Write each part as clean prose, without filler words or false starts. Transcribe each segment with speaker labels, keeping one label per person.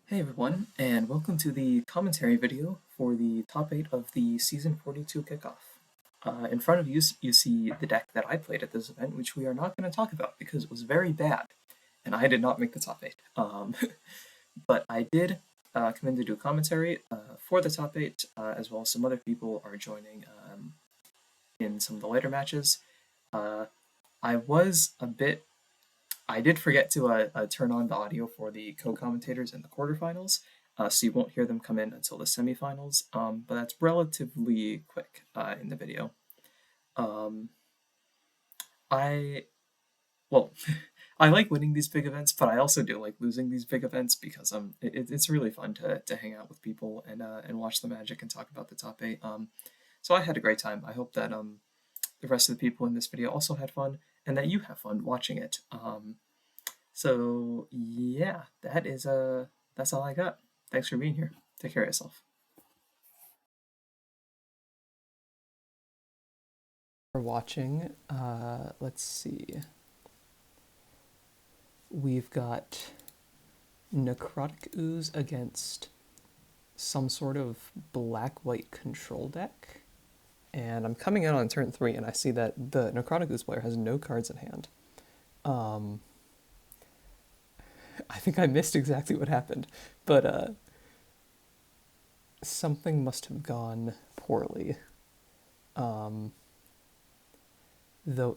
Speaker 1: Hey everyone, and welcome to the commentary video for the top 8 of the Season 42 kickoff. In front of you, you see the deck that I played at this event, which we are not going to talk about because it was very bad, and I did not make the top 8. But I did come in to do commentary for the top 8, as well as some other people are joining in some of the later matches. Uh, I was a bit I did forget to turn on the audio for the co-commentators in the quarterfinals, so you won't hear them come in until the semifinals, but that's relatively quick in the video. Um, I, well, I like winning these big events, but I also do like losing these big events because it's really fun to hang out with people and watch the Magic and talk about the top 8. So I had a great time. I hope that the rest of the people in this video also had fun and that you have fun watching it. So yeah, that's all I got. Thanks for being here. Take care of yourself.
Speaker 2: For watching. Let's see. We've got Necrotic Ooze against some sort of black-white control deck. And I'm coming in on turn 3, and I see that the Necrotic Ooze player has no cards in hand. I think I missed exactly what happened, but something must have gone poorly. Though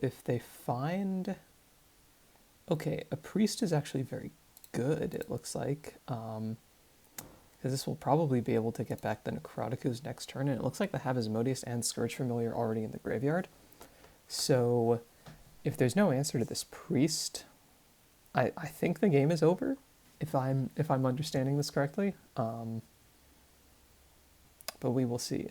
Speaker 2: if they find... Okay, a priest is actually very good, it looks like. Because this will probably be able to get back the Necrotic Ooze next turn, and it looks like they have Asmodeus and Scourge Familiar already in the graveyard. So if there's no answer to this priest, I think the game is over, if I'm understanding this correctly. But we will see.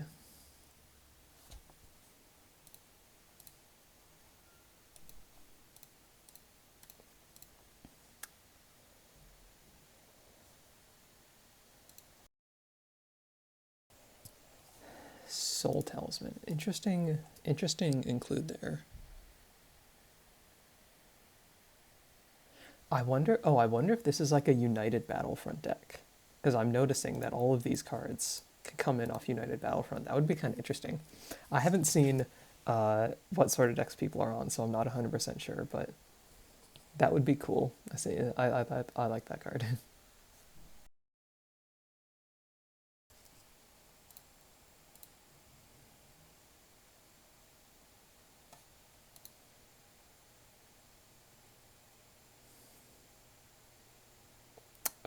Speaker 2: Soul Talisman. Interesting include there. I wonder if this is like a United Battlefront deck. Because I'm noticing that all of these cards can come in off United Battlefront. That would be kind of interesting. I haven't seen what sort of decks people are on, so I'm not 100% sure, but that would be cool. I like that card.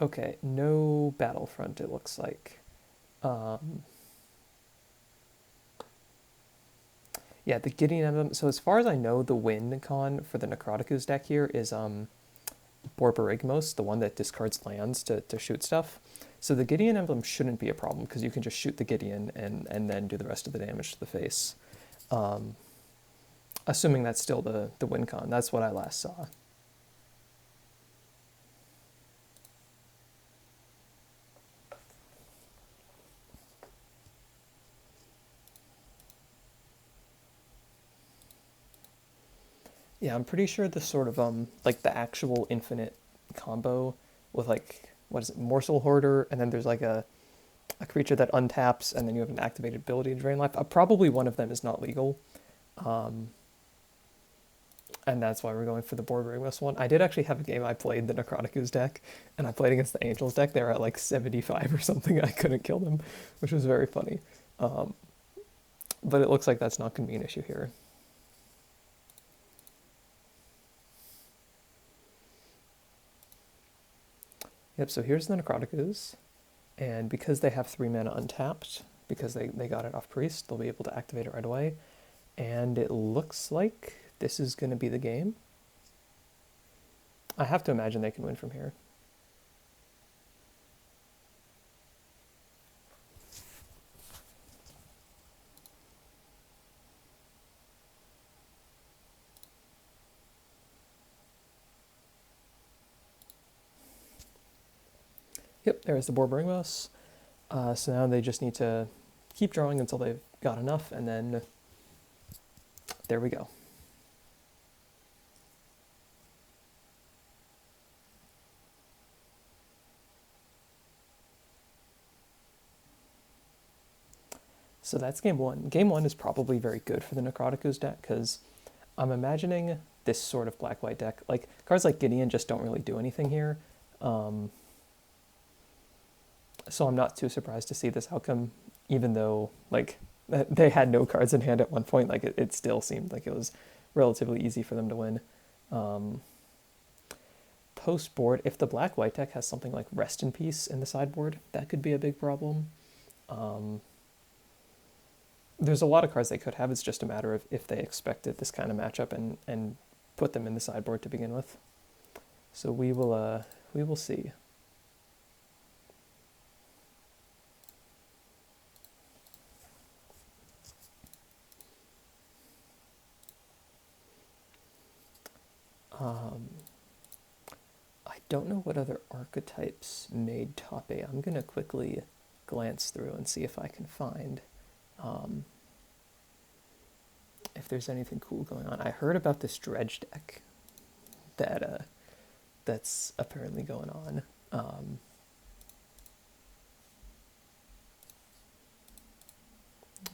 Speaker 2: Okay, no Battlefront, it looks like. Yeah, the Gideon Emblem. So as far as I know, the win con for the Necrotic Ooze deck here is Borborygmos, the one that discards lands to shoot stuff. So the Gideon Emblem shouldn't be a problem because you can just shoot the Gideon and then do the rest of the damage to the face. Assuming that's still the win con. That's what I last saw. Yeah, I'm pretty sure the sort of like the actual infinite combo with like what is it, Morsel Hoarder, and then there's like a creature that untaps, and then you have an activated ability to drain life. Probably one of them is not legal, and that's why we're going for the board ringless one. I did actually have a game I played the Necrotic Ooze deck, and I played against the Angels deck. They were at like 75 or something. I couldn't kill them, which was very funny. But it looks like that's not going to be an issue here. Yep, so here's the Necrotic Ooze. And because they have 3 mana untapped, because they got it off Priest, they'll be able to activate it right away. And it looks like this is going to be the game. I have to imagine they can win from here. Yep, there's the Borborygmos. So now they just need to keep drawing until they've got enough, and then there we go. So that's game one. Game one is probably very good for the Necrotic ooze deck because I'm imagining this sort of black-white deck. Like, cards like Gideon just don't really do anything here. So I'm not too surprised to see this outcome, even though, like, they had no cards in hand at one point. Like, it still seemed like it was relatively easy for them to win. Post-board, if the black-white deck has something like Rest in Peace in the sideboard, that could be a big problem. There's a lot of cards they could have. It's just a matter of if they expected this kind of matchup and put them in the sideboard to begin with. So we will see. I don't know what other archetypes made top 8. I'm going to quickly glance through and see if I can find if there's anything cool going on. I heard about this dredge deck that's apparently going on.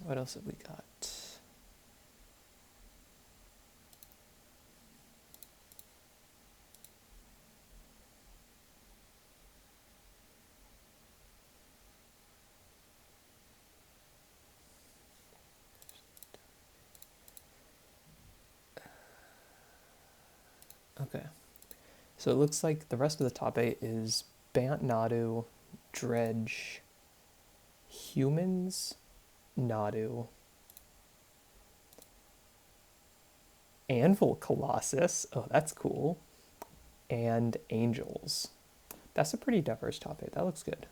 Speaker 2: What else have we got? Okay. So it looks like the rest of the top 8 is Bant, Nadu, Dredge, Humans, Nadu, Anvil Colossus. Oh, that's cool. And Angels. That's a pretty diverse top 8. That looks good.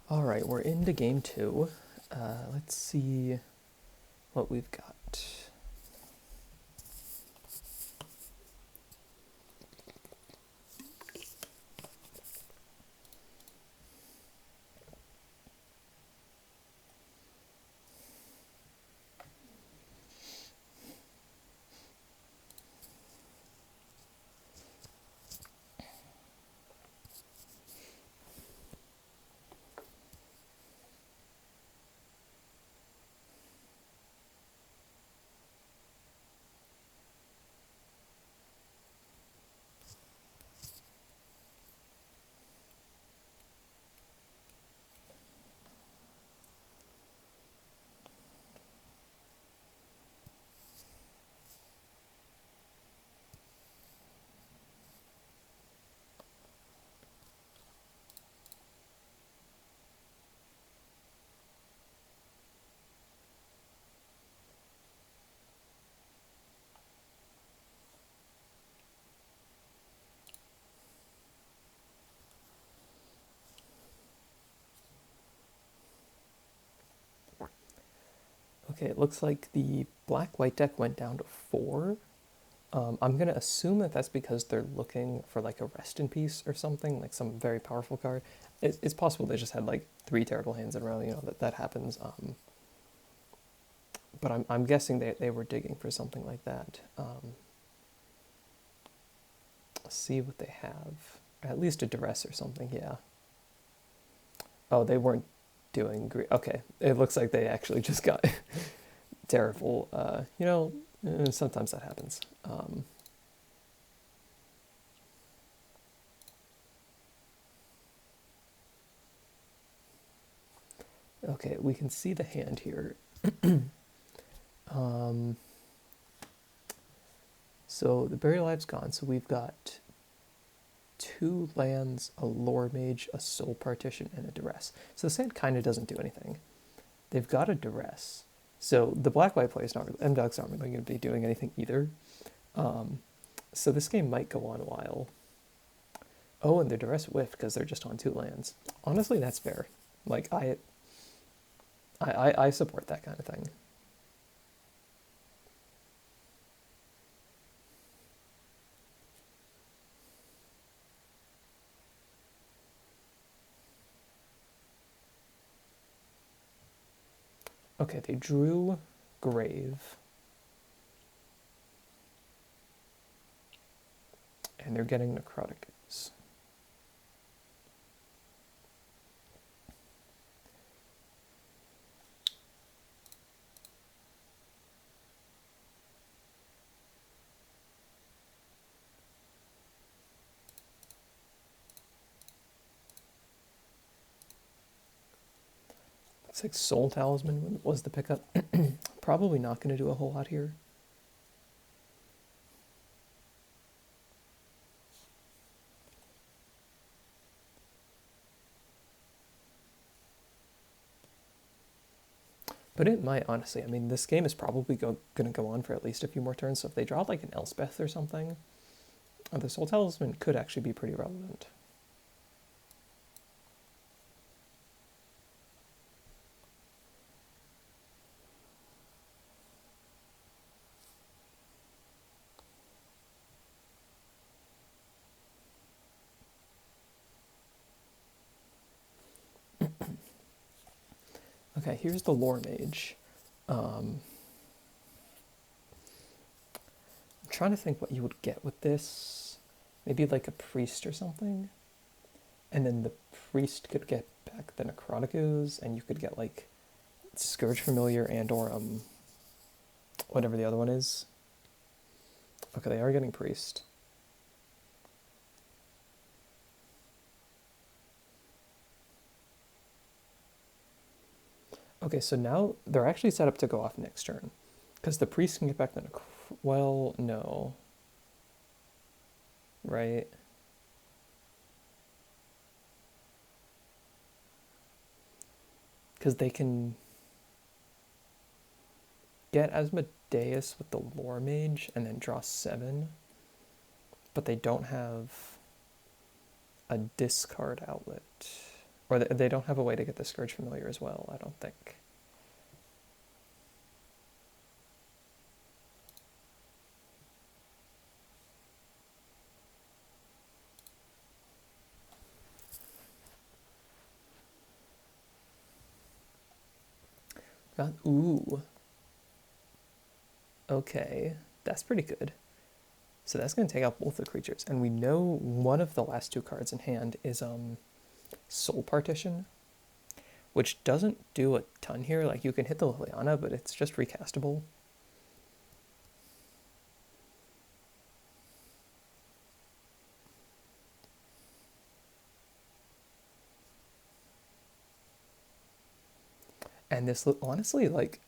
Speaker 2: All right, we're into game 2. Let's see what we've got. Okay, it looks like the black-white deck went down to 4. I'm going to assume that that's because they're looking for like a Rest in Peace or something, like some very powerful card. It's possible they just had like 3 terrible hands in a row, you know, that happens. But I'm guessing they were digging for something like that. Let's see what they have. At least a duress or something, yeah. Oh, they weren't doing great. Okay, it looks like they actually just got terrible. You know, sometimes that happens. Okay, we can see the hand here. So the Buried Alive's gone, so we've got 2 lands, a Lore Mage, a Soul Partition, and a Duress. So this hand kind of doesn't do anything. They've got a Duress. So the black-white players, M-Dog's not really going to be doing anything either. So this game might go on a while. Oh, and their Duress whiffed because they're just on 2 lands. Honestly, that's fair. Like, I support that kind of thing. Okay, they drew Grave. And they're getting Necrotic. Looks like Soul Talisman was the pickup. Probably not going to do a whole lot here. But it might, honestly. I mean, this game is probably going to go on for at least a few more turns, so if they draw like an Elspeth or something, the Soul Talisman could actually be pretty relevant. Okay, here's the Lore Mage. I'm trying to think what you would get with this. Maybe like a Priest or something? And then the Priest could get back the Necrotic Ooze, and you could get like Scourge Familiar and or whatever the other one is. Okay, they are getting Priest. Okay, so now they're actually set up to go off next turn. Because the Priest can get back the well, no. Right? Because they can get Asmodeus with the Lore Mage and then draw 7. But they don't have a discard outlet. Or they don't have a way to get the Scourge Familiar as well, I don't think. Ooh. Okay, that's pretty good. So that's going to take out both the creatures. And we know one of the last 2 cards in hand is Soul Partition, which doesn't do a ton here. Like, you can hit the Liliana, but it's just recastable. And this, honestly, like,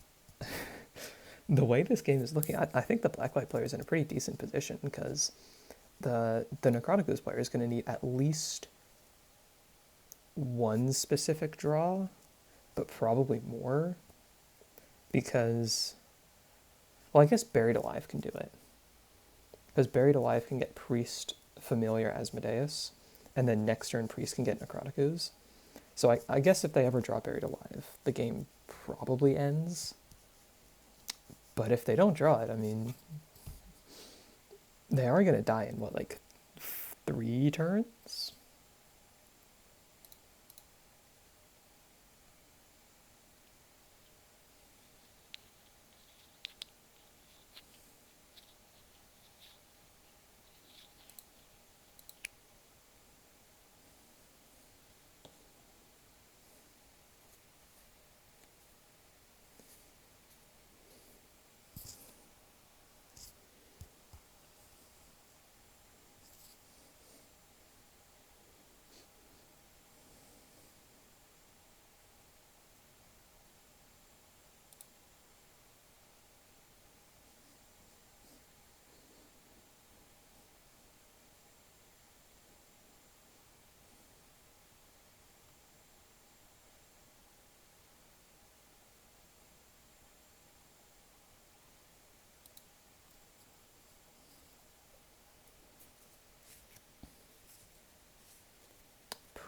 Speaker 2: the way this game is looking, I think the black-white player is in a pretty decent position because the Necrotic Ooze player is going to need at least 1 specific draw, but probably more because, well, I guess Buried Alive can do it. Because Buried Alive can get Priest, Familiar, Asmodeus, and then next turn Priest can get Necrotic Ooze. So I guess if they ever draw Buried Alive, the game probably ends. But if they don't draw it, I mean, they are going to die in, what, like 3 turns?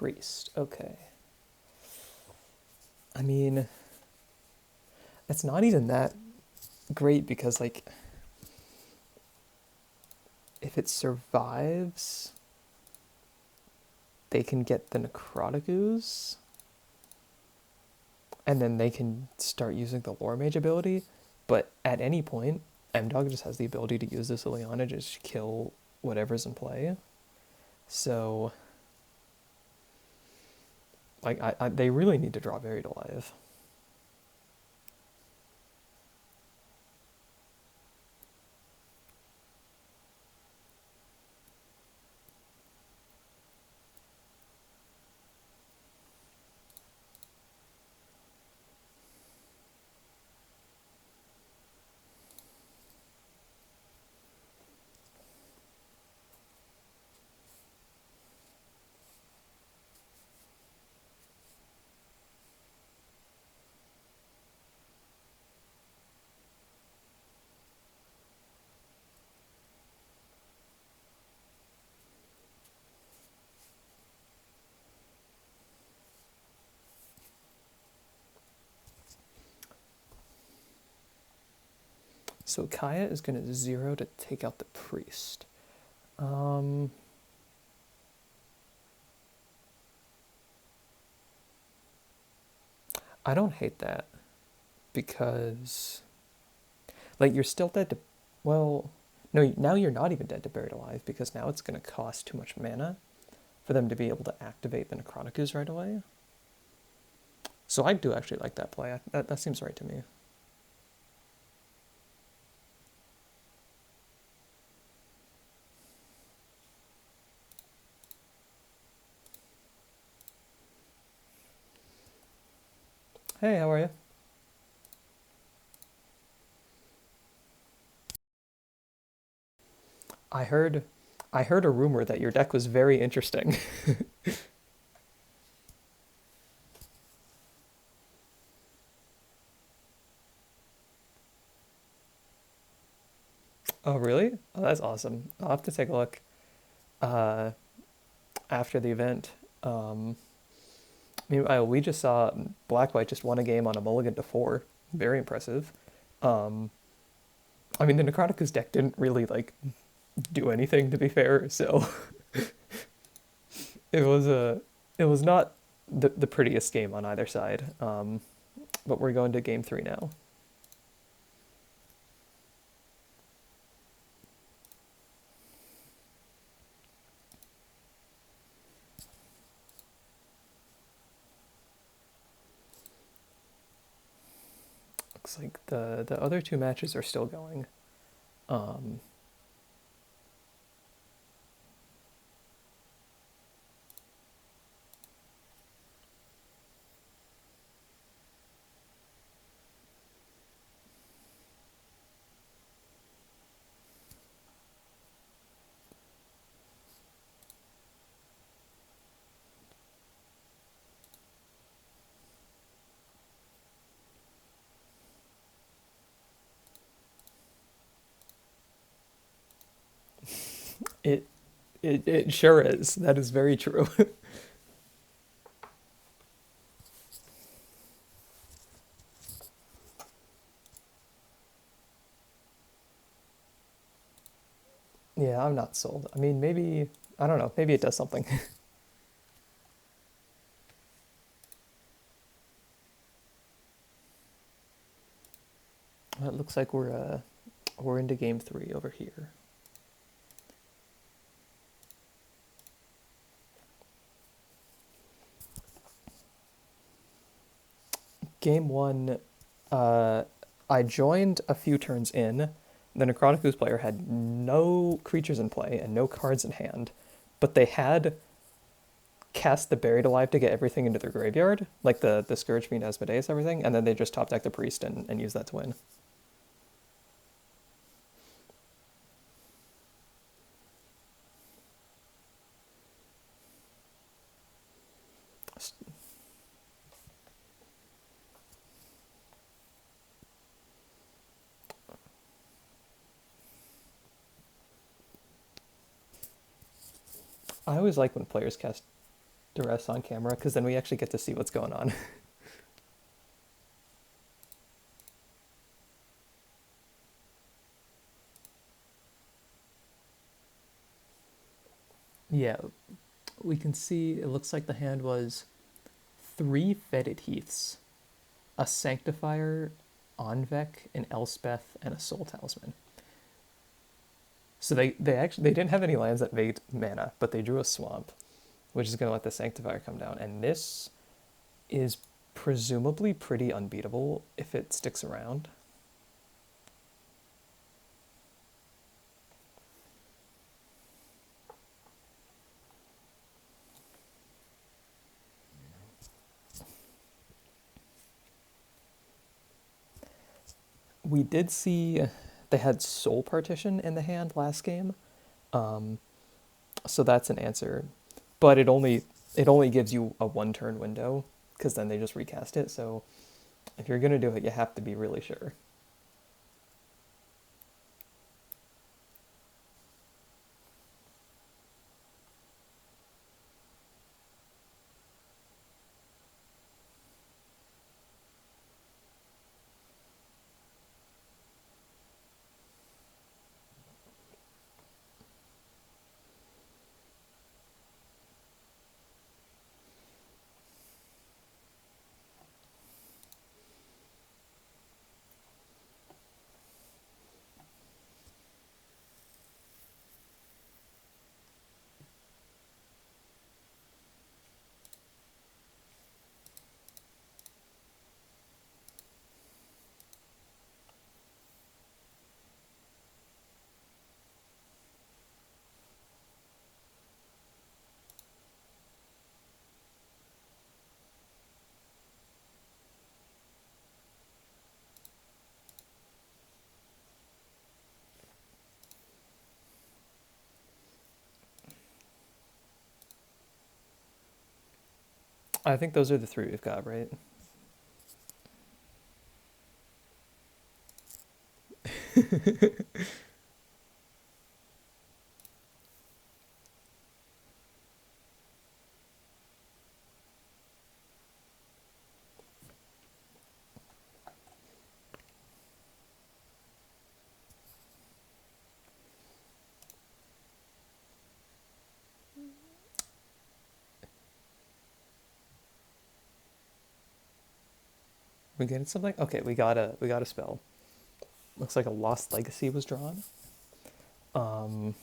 Speaker 2: priest. Okay. I mean, it's not even that great because, like, if it survives, they can get the necrotic ooze, and then they can start using the lore mage ability. But at any point, M-Dog just has the ability to use this Ileana to just kill whatever's in play. So, like, they really need to draw Buried Alive. So Kaya is going to 0 to take out the priest. Um, I don't hate that because, like, you're still dead to, well, no, now you're not even dead to Buried Alive because now it's going to cost too much mana for them to be able to activate the Necrotic Ooze right away. So I do actually like that play. That seems right to me. Hey, how are you? I heard I heard a rumor that your deck was very interesting. Oh, really? Oh, that's awesome. I'll have to take a look uh, after the event. Meanwhile, we just saw Black White just won a game on a mulligan to 4. Very impressive. Um, I mean, the Necroticus deck didn't really like do anything, to be fair. So it was a it was not the prettiest game on either side. But we're going to game 3 now. Looks like the other 2 matches are still going. Um, it it sure is. That is very true. Yeah, I'm not sold. I mean, maybe I don't know. Maybe it does something. It looks like we're into game 3 over here. Game 1, uh, I joined a few turns in. The Necrotic Ooze player had no creatures in play and no cards in hand, but they had cast the Buried Alive to get everything into their graveyard, like the Scourge Fiend, Asmodeus, everything, and then they just top deck the Priest and use that to win. I always like when players cast. duress on camera, because then we actually get to see what's going on. Yeah, we can see it looks like the hand was 3 Fetid Heaths, a Sanctifier, Onvec, an Elspeth, and a Soul Talisman. So they didn't have any lands that made mana, but they drew a Swamp, which is going to let the Sanctifier come down. And this is presumably pretty unbeatable if it sticks around. We did see they had Soul Partition in the hand last game, so that's an answer. But it only gives you a 1 turn window because then they just recast it. So if you're gonna do it, you have to be really sure. I think those are the 3 we've got, right? We getting something? Okay, we got a spell. Looks like a Lost Legacy was drawn. Um,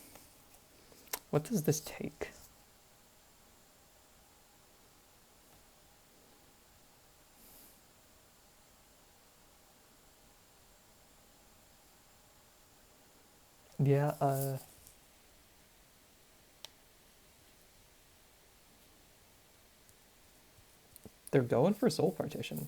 Speaker 2: what does this take? Yeah, they're going for Soul Partition.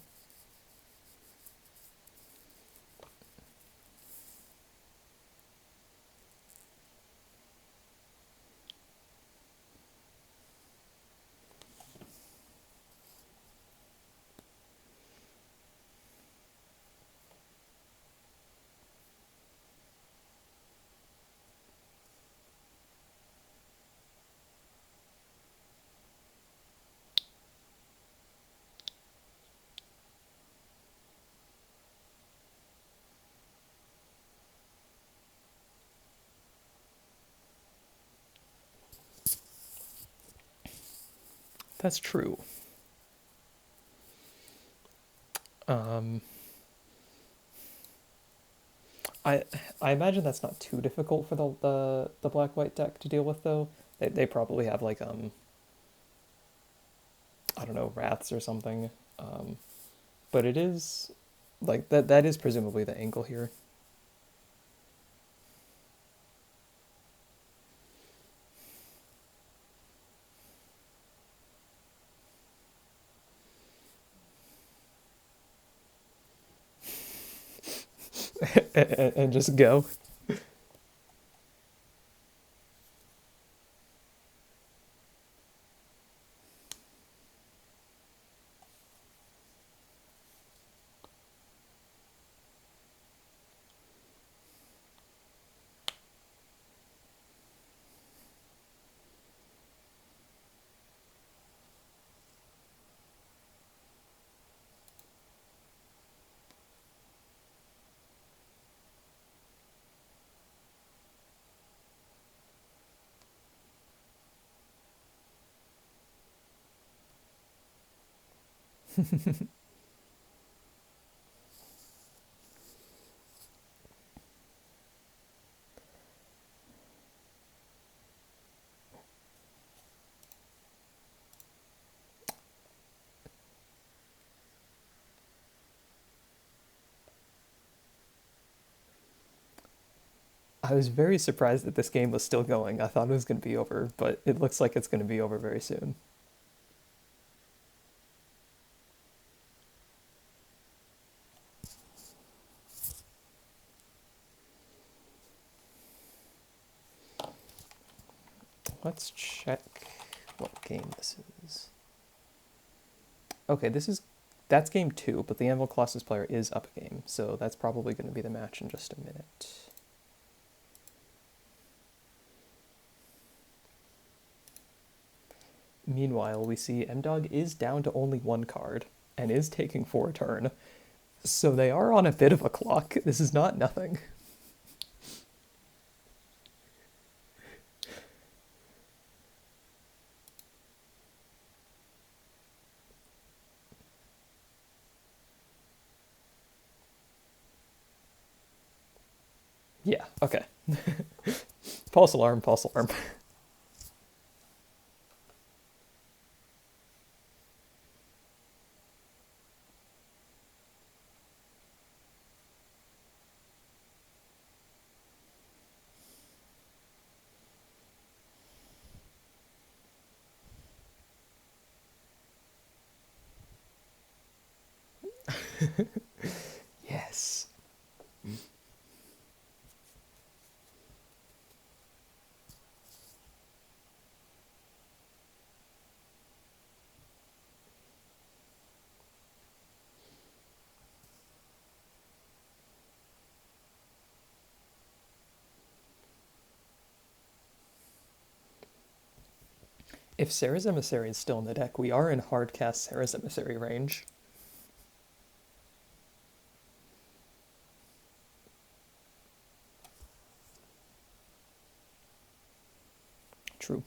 Speaker 2: That's true. Um, I I imagine that's not too difficult for the black white deck to deal with though. They probably have like I don't know, wraths or something. But it is like that is presumably the angle here. And just go. I was very surprised that this game was still going. I thought it was going to be over, but it looks like it's going to be over very soon. Let's check what game this is. Okay, that's game 2, but the Anvil Colossus player is up a game, so that's probably going to be the match in just a minute. Meanwhile, we see M-Dog is down to only 1 card and is taking 4 a turn, so they are on a bit of a clock. This is not nothing. Yeah, okay. False alarm, false alarm. Yes. If Sarah's Emissary is still in the deck, we are in hard cast Sarah's Emissary range. True.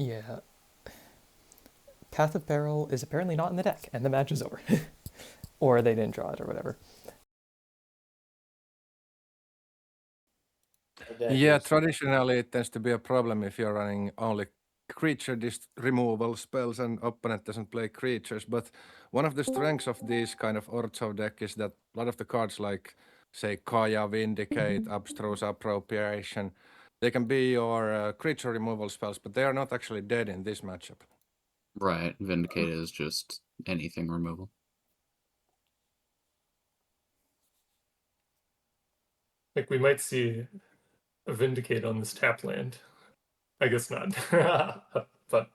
Speaker 2: Yeah. Path of Peril is apparently not in the deck, and the match is over. Or they didn't draw it, or whatever.
Speaker 3: Yeah, traditionally it tends to be a problem if you're running only creature removal spells and opponent doesn't play creatures. But one of the strengths of this kind of Orzo deck is that a lot of the cards like, say, Kaya, Vindicate, Abstruse Appropriation, they can be your creature removal spells, but they are not actually dead in this matchup.
Speaker 4: Right, Vindicate is just anything removal.
Speaker 5: Like we might see a Vindicate on this tap land. I guess not. But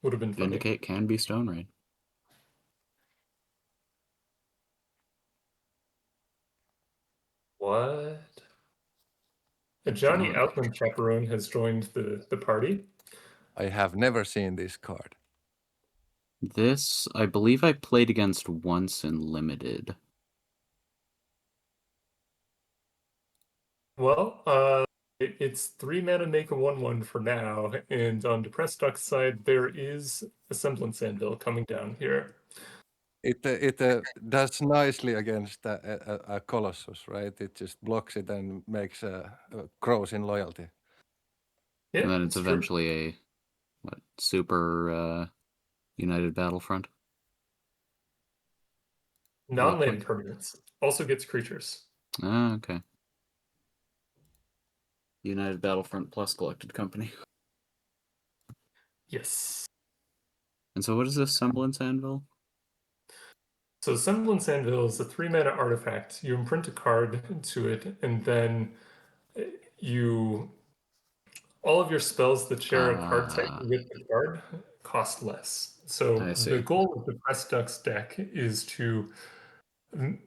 Speaker 5: would have been funny.
Speaker 4: Vindicate can be Stone Rain.
Speaker 5: What? A Johnny Outland chaperone has joined the party.
Speaker 3: I have never seen this card.
Speaker 4: This, I believe I played against once in Limited.
Speaker 5: Well, it's 3 mana, make a 1/1 for now, and on Depressed Duck's side, there is a semblance anvil coming down here.
Speaker 3: It does nicely against a Colossus, right? It just blocks it and makes grows in loyalty.
Speaker 5: Yeah,
Speaker 4: And then it's
Speaker 5: true.
Speaker 4: eventually a super United Battlefront.
Speaker 5: Non-land permanents also gets creatures.
Speaker 4: Ah, okay. United Battlefront Plus Collected Company.
Speaker 5: Yes.
Speaker 4: And so what is this Semblance Anvil?
Speaker 5: So Semblance Anvil is a 3-mana artifact. You imprint a card to it, and then all of your spells that share a card type with the card cost less. So
Speaker 4: I
Speaker 5: the
Speaker 4: see.
Speaker 5: goal of the Press Ducks deck is to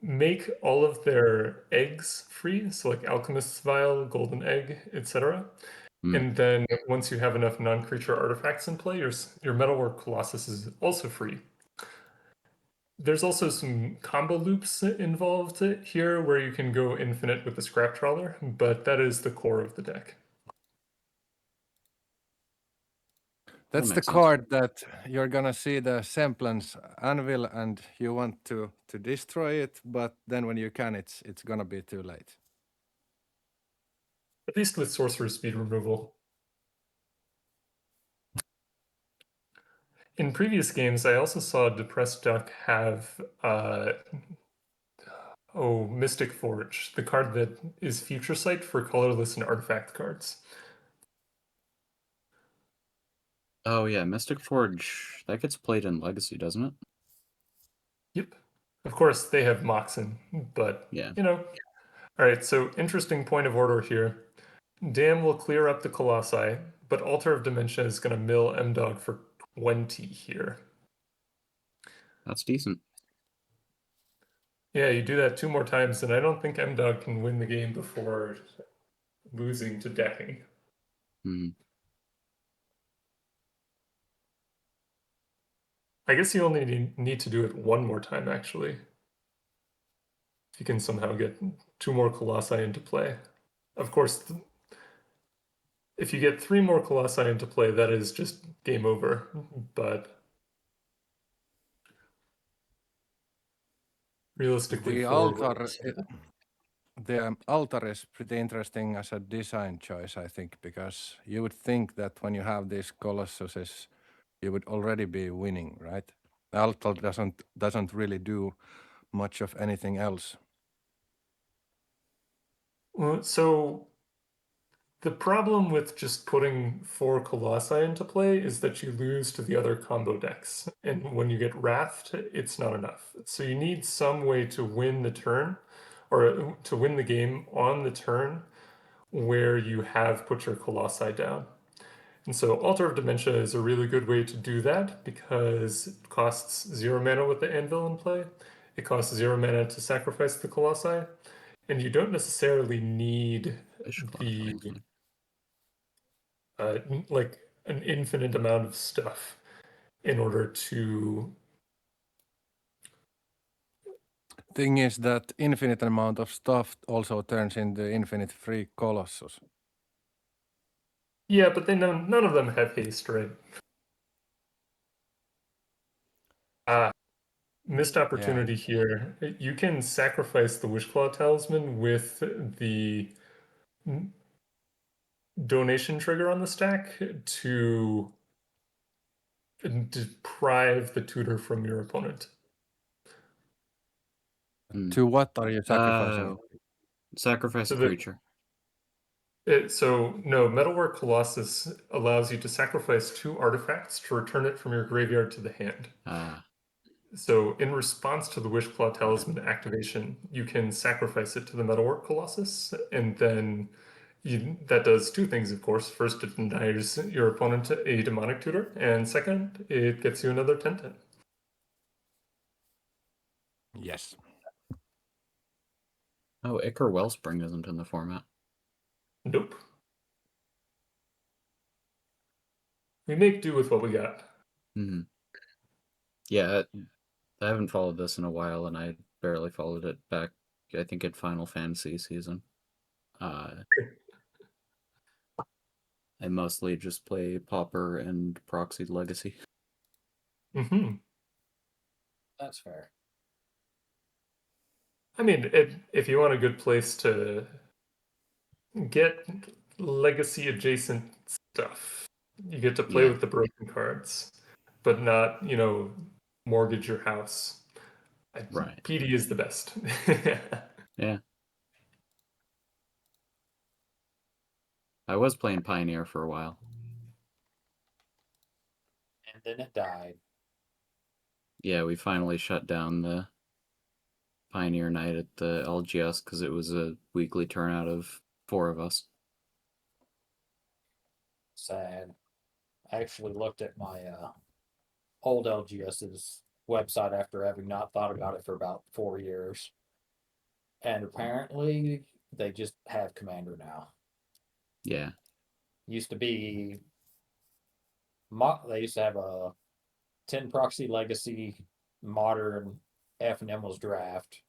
Speaker 5: make all of their eggs free, so like Alchemist's Vial, Golden Egg, etc. And then once you have enough non-creature artifacts in play, your Metalwork Colossus is also free. There's also some combo loops involved here where you can go infinite with the Scrap Trawler, but that is the core of the deck.
Speaker 3: That's the
Speaker 4: makes sense.
Speaker 3: card that you're gonna see the semblance anvil, and you want to destroy it, but then when you can, it's gonna be too late.
Speaker 5: At least with Sorcerer Speed removal. In previous games, I also saw Depressed Duck have Mystic Forge, the card that is Future Sight for colorless and artifact cards.
Speaker 4: Oh yeah, Mystic Forge. That gets played in Legacy, doesn't it?
Speaker 5: Yep. Of course, they have Moxen, but
Speaker 4: Yeah.
Speaker 5: All right, so interesting point of order here. Dam will clear up the Colossi, but Altar of Dementia is going to mill M-Dog for 20 here.
Speaker 4: That's decent.
Speaker 5: Yeah, you do that 2 more times, and I don't think M-Dog can win the game before losing to decking. I guess you only need to do it 1 more time, actually. If you can somehow get 2 more Colossi into play. Of course, if you get 3 more Colossi into play, that is just game over. But realistically,
Speaker 3: The
Speaker 5: 4
Speaker 3: altar,
Speaker 5: works.
Speaker 3: the altar is pretty interesting as a design choice, I think, because you would think that when you have these colossuses, you would already be winning, right? The altar doesn't really do much of anything else.
Speaker 5: So the problem with just putting 4 Colossi into play is that you lose to the other combo decks. And when you get Wrathed, it's not enough. So you need some way to win the turn, or to win the game on the turn where you have put your Colossi down. And so Altar of Dementia is a really good way to do that because it costs 0 mana with the Anvil in play. It costs 0 mana to sacrifice the Colossi. And you don't necessarily need the like an infinite amount of stuff in order to.
Speaker 3: Thing is that infinite amount of stuff also turns into infinite free colossus.
Speaker 5: Yeah, but none of them have haste, right? Missed opportunity here. You can sacrifice the Wishclaw Talisman with the donation trigger on the stack to deprive the tutor from your opponent.
Speaker 3: To what are you sacrificing?
Speaker 4: Sacrifice a creature.
Speaker 5: So no, Metalwork Colossus allows you to sacrifice 2 artifacts to return it from your graveyard to the hand. So in response to the Wishclaw Talisman activation, you can sacrifice it to the Metalwork Colossus, and then that does 2 things, of course. First, it denies your opponent a demonic tutor, and second, it gets you another 10/10.
Speaker 3: Yes.
Speaker 4: Oh, Ichor Wellspring isn't in the format.
Speaker 5: Nope. We make do with what we got.
Speaker 4: Yeah, I haven't followed this in a while, and I barely followed it back, I think, at Final Fantasy season. I mostly just play Pauper and Proxied Legacy.
Speaker 3: That's fair.
Speaker 5: I mean, if you want a good place to get legacy adjacent stuff, you get to play with the broken cards, but not, mortgage your house.
Speaker 4: Right.
Speaker 5: PD is the best.
Speaker 4: Yeah. I was playing Pioneer for a while.
Speaker 6: And then it died.
Speaker 4: Yeah, we finally shut down the Pioneer night at the LGS because it was a weekly turnout of 4 of us.
Speaker 6: Sad. I actually looked at my old LGS's website after having not thought about it for about 4 years. And apparently they just have Commander now.
Speaker 4: Yeah.
Speaker 6: Used to be they used to have a 10 proxy legacy modern F&M was draft.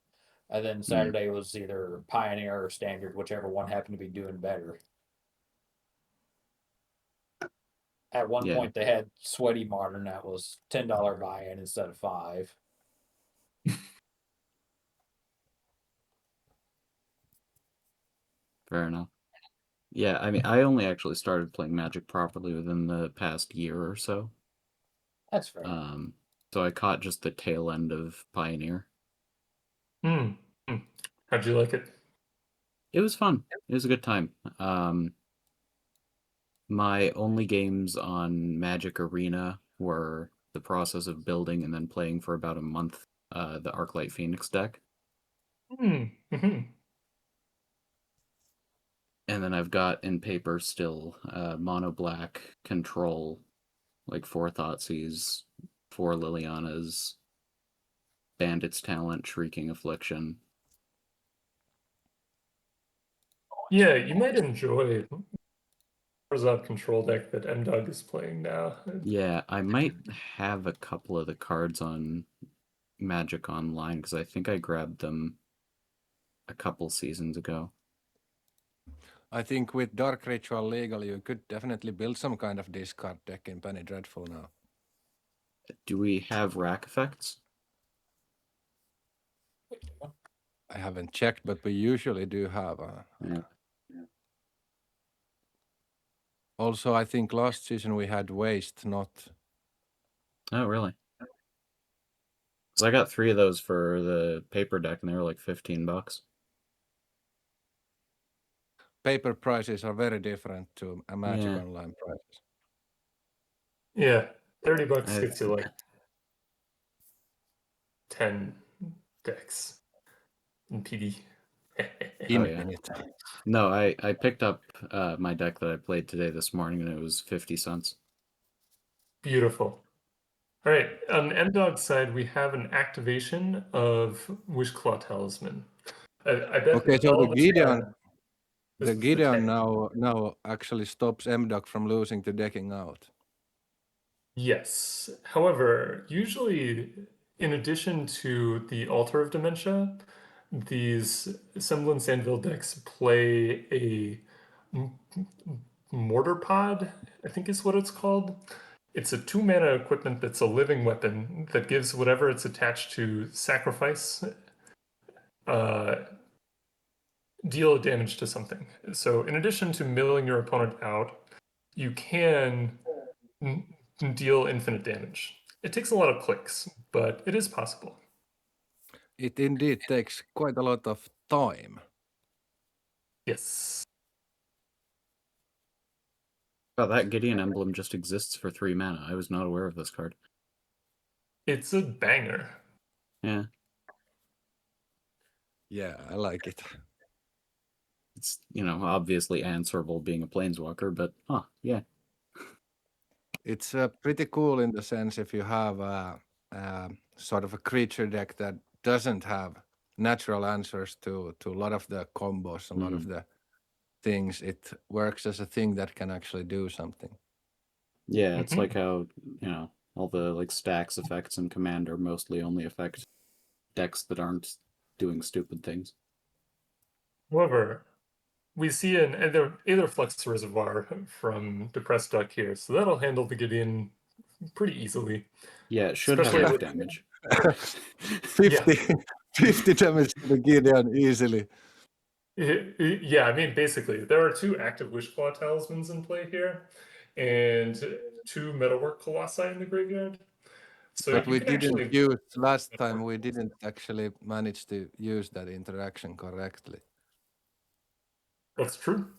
Speaker 6: And then Saturday was either Pioneer or Standard, whichever one happened to be doing better. At one point, they had Sweaty Modern that was $10 buy-in instead of $5.
Speaker 4: Fair enough. Yeah, I mean, I only actually started playing Magic properly within the past year or so.
Speaker 6: That's fair.
Speaker 4: So I caught just the tail end of Pioneer.
Speaker 5: How'd you like it?
Speaker 4: It was fun. It was a good time. My only games on Magic Arena were the process of building and then playing for about a month the Arclight Phoenix deck.
Speaker 5: Mm-hmm.
Speaker 4: And then I've got in paper still Mono Black, Control, like 4 Thoughtseize, 4 Lilianas, Bandit's Talent, Shrieking Affliction.
Speaker 5: Yeah, you might enjoy Charizard control deck that MDog is playing now.
Speaker 4: Yeah, I might have a couple of the cards on Magic Online because I think I grabbed them a couple seasons ago.
Speaker 3: I think with Dark Ritual legal, you could definitely build some kind of discard deck in Penny Dreadful now.
Speaker 4: Do we have rack effects?
Speaker 3: I haven't checked, but we usually do have.
Speaker 4: Yeah.
Speaker 3: Also, I think last season we had Waste, not...
Speaker 4: Oh, really? Because I got 3 of those for the paper deck, and they were like $15.
Speaker 3: Paper prices are very different to a Magic Online prices.
Speaker 5: Yeah, $30 gets you like 10 decks in PD.
Speaker 3: Infinite.
Speaker 4: No, I picked up my deck that I played today this morning, and it was 50 cents.
Speaker 5: Beautiful. All right, on MDog's side, we have an activation of Wishclaw Talisman. I bet.
Speaker 3: Okay, so the Gideon
Speaker 5: now
Speaker 3: now actually stops MDOC from losing to decking out.
Speaker 5: Yes. However, usually, in addition to the Altar of Dementia, these Semblance Anvil decks play a Mortar Pod, I think is what it's called. It's a 2-mana equipment that's a living weapon that gives whatever it's attached to sacrifice deal damage to something. So in addition to milling your opponent out, you can deal infinite damage. It takes a lot of clicks, but it is possible.
Speaker 3: It indeed takes quite a lot of time.
Speaker 5: Yes.
Speaker 4: Oh, that Gideon emblem just exists for 3 mana. I was not aware of this card.
Speaker 5: It's a banger.
Speaker 4: Yeah.
Speaker 3: Yeah, I like it.
Speaker 4: It's, obviously answerable being a planeswalker, but, yeah.
Speaker 3: It's pretty cool in the sense if you have a sort of a creature deck that doesn't have natural answers to a lot of the combos, a lot of the things, it works as a thing that can actually do something.
Speaker 4: Yeah, it's like how, all the like stacks effects in Commander mostly only affect decks that aren't doing stupid things.
Speaker 5: However, we see an Aetherflux Reservoir from Depressed Duck here, so that'll handle the Gideon pretty easily.
Speaker 4: Yeah, it should
Speaker 5: Especially
Speaker 4: have
Speaker 5: with-
Speaker 4: damage.
Speaker 3: 50 damage to the Gideon easily.
Speaker 5: Yeah, I mean, basically, there are 2 active Wishclaw Talismans in play here, and 2 Metalwork Colossi in the graveyard. So
Speaker 3: But
Speaker 5: you
Speaker 3: we
Speaker 5: can
Speaker 3: didn't
Speaker 5: actually
Speaker 3: use last time. We didn't actually manage to use that interaction correctly.
Speaker 5: That's true.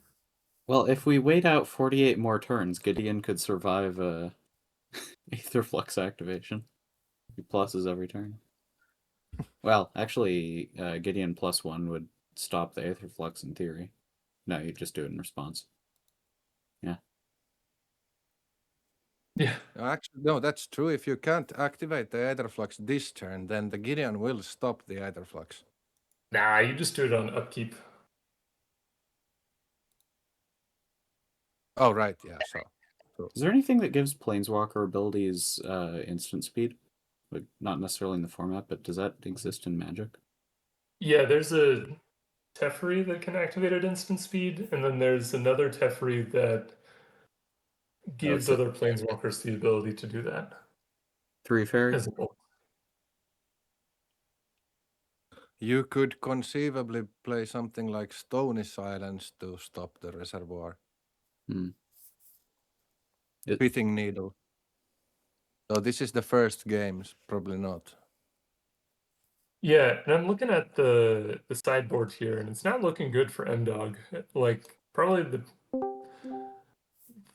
Speaker 4: Well, if we wait out 48 more turns, Gideon could survive a Aetherflux activation. He pluses every turn. Well, actually, Gideon +1 would stop the Aetherflux in theory. No, you just do it in response. Yeah.
Speaker 5: Yeah.
Speaker 3: Actually, no, that's true. If you can't activate the Aetherflux this turn, then the Gideon will stop the Aetherflux.
Speaker 5: Nah, you just do it on upkeep.
Speaker 3: Oh, right. Yeah. So.
Speaker 4: Is there anything that gives Planeswalker abilities instant speed? Like, not necessarily in the format, but does that exist in Magic?
Speaker 5: Yeah, there's a Teferi that can activate at instant speed, and then there's another Teferi that gives other planeswalkers the ability to do that.
Speaker 4: 3 fairy?
Speaker 5: As well.
Speaker 3: You could conceivably play something like Stony Silence to stop the reservoir. Pithing Needle. So this is the first games, probably not.
Speaker 5: Yeah, and I'm looking at the sideboard here, and it's not looking good for M-Dog. Like, probably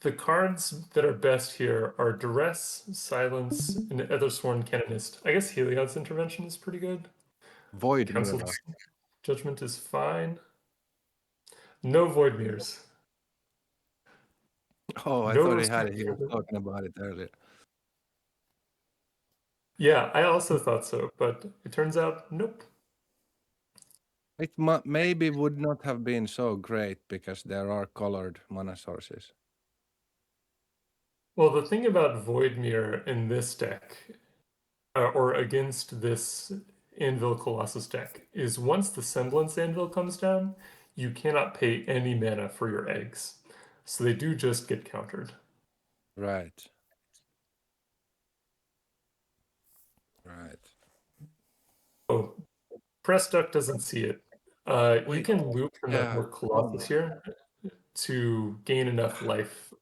Speaker 5: the cards that are best here are Duress, Silence, and Ethersworn Canonist. I guess Heliod's Intervention is pretty good.
Speaker 3: Void
Speaker 5: Council's
Speaker 3: Mirror.
Speaker 5: Judgment is fine. No Void Mirrors.
Speaker 3: Oh, I
Speaker 5: No
Speaker 3: thought he had it. He was
Speaker 5: restriction.
Speaker 3: talking about it earlier.
Speaker 5: Yeah, I also thought so, but it turns out, nope.
Speaker 3: It maybe would not have been so great because there are colored mana sources.
Speaker 5: Well, the thing about Void Mirror in this deck, or against this Anvil Colossus deck, is once the Semblance Anvil comes down, you cannot pay any mana for your eggs. So they do just get countered.
Speaker 3: Right. Right.
Speaker 5: Oh, Press Duck doesn't see it. You
Speaker 3: Wait.
Speaker 5: can loop the
Speaker 3: Yeah.
Speaker 5: Metalwork Colossus here to gain enough life.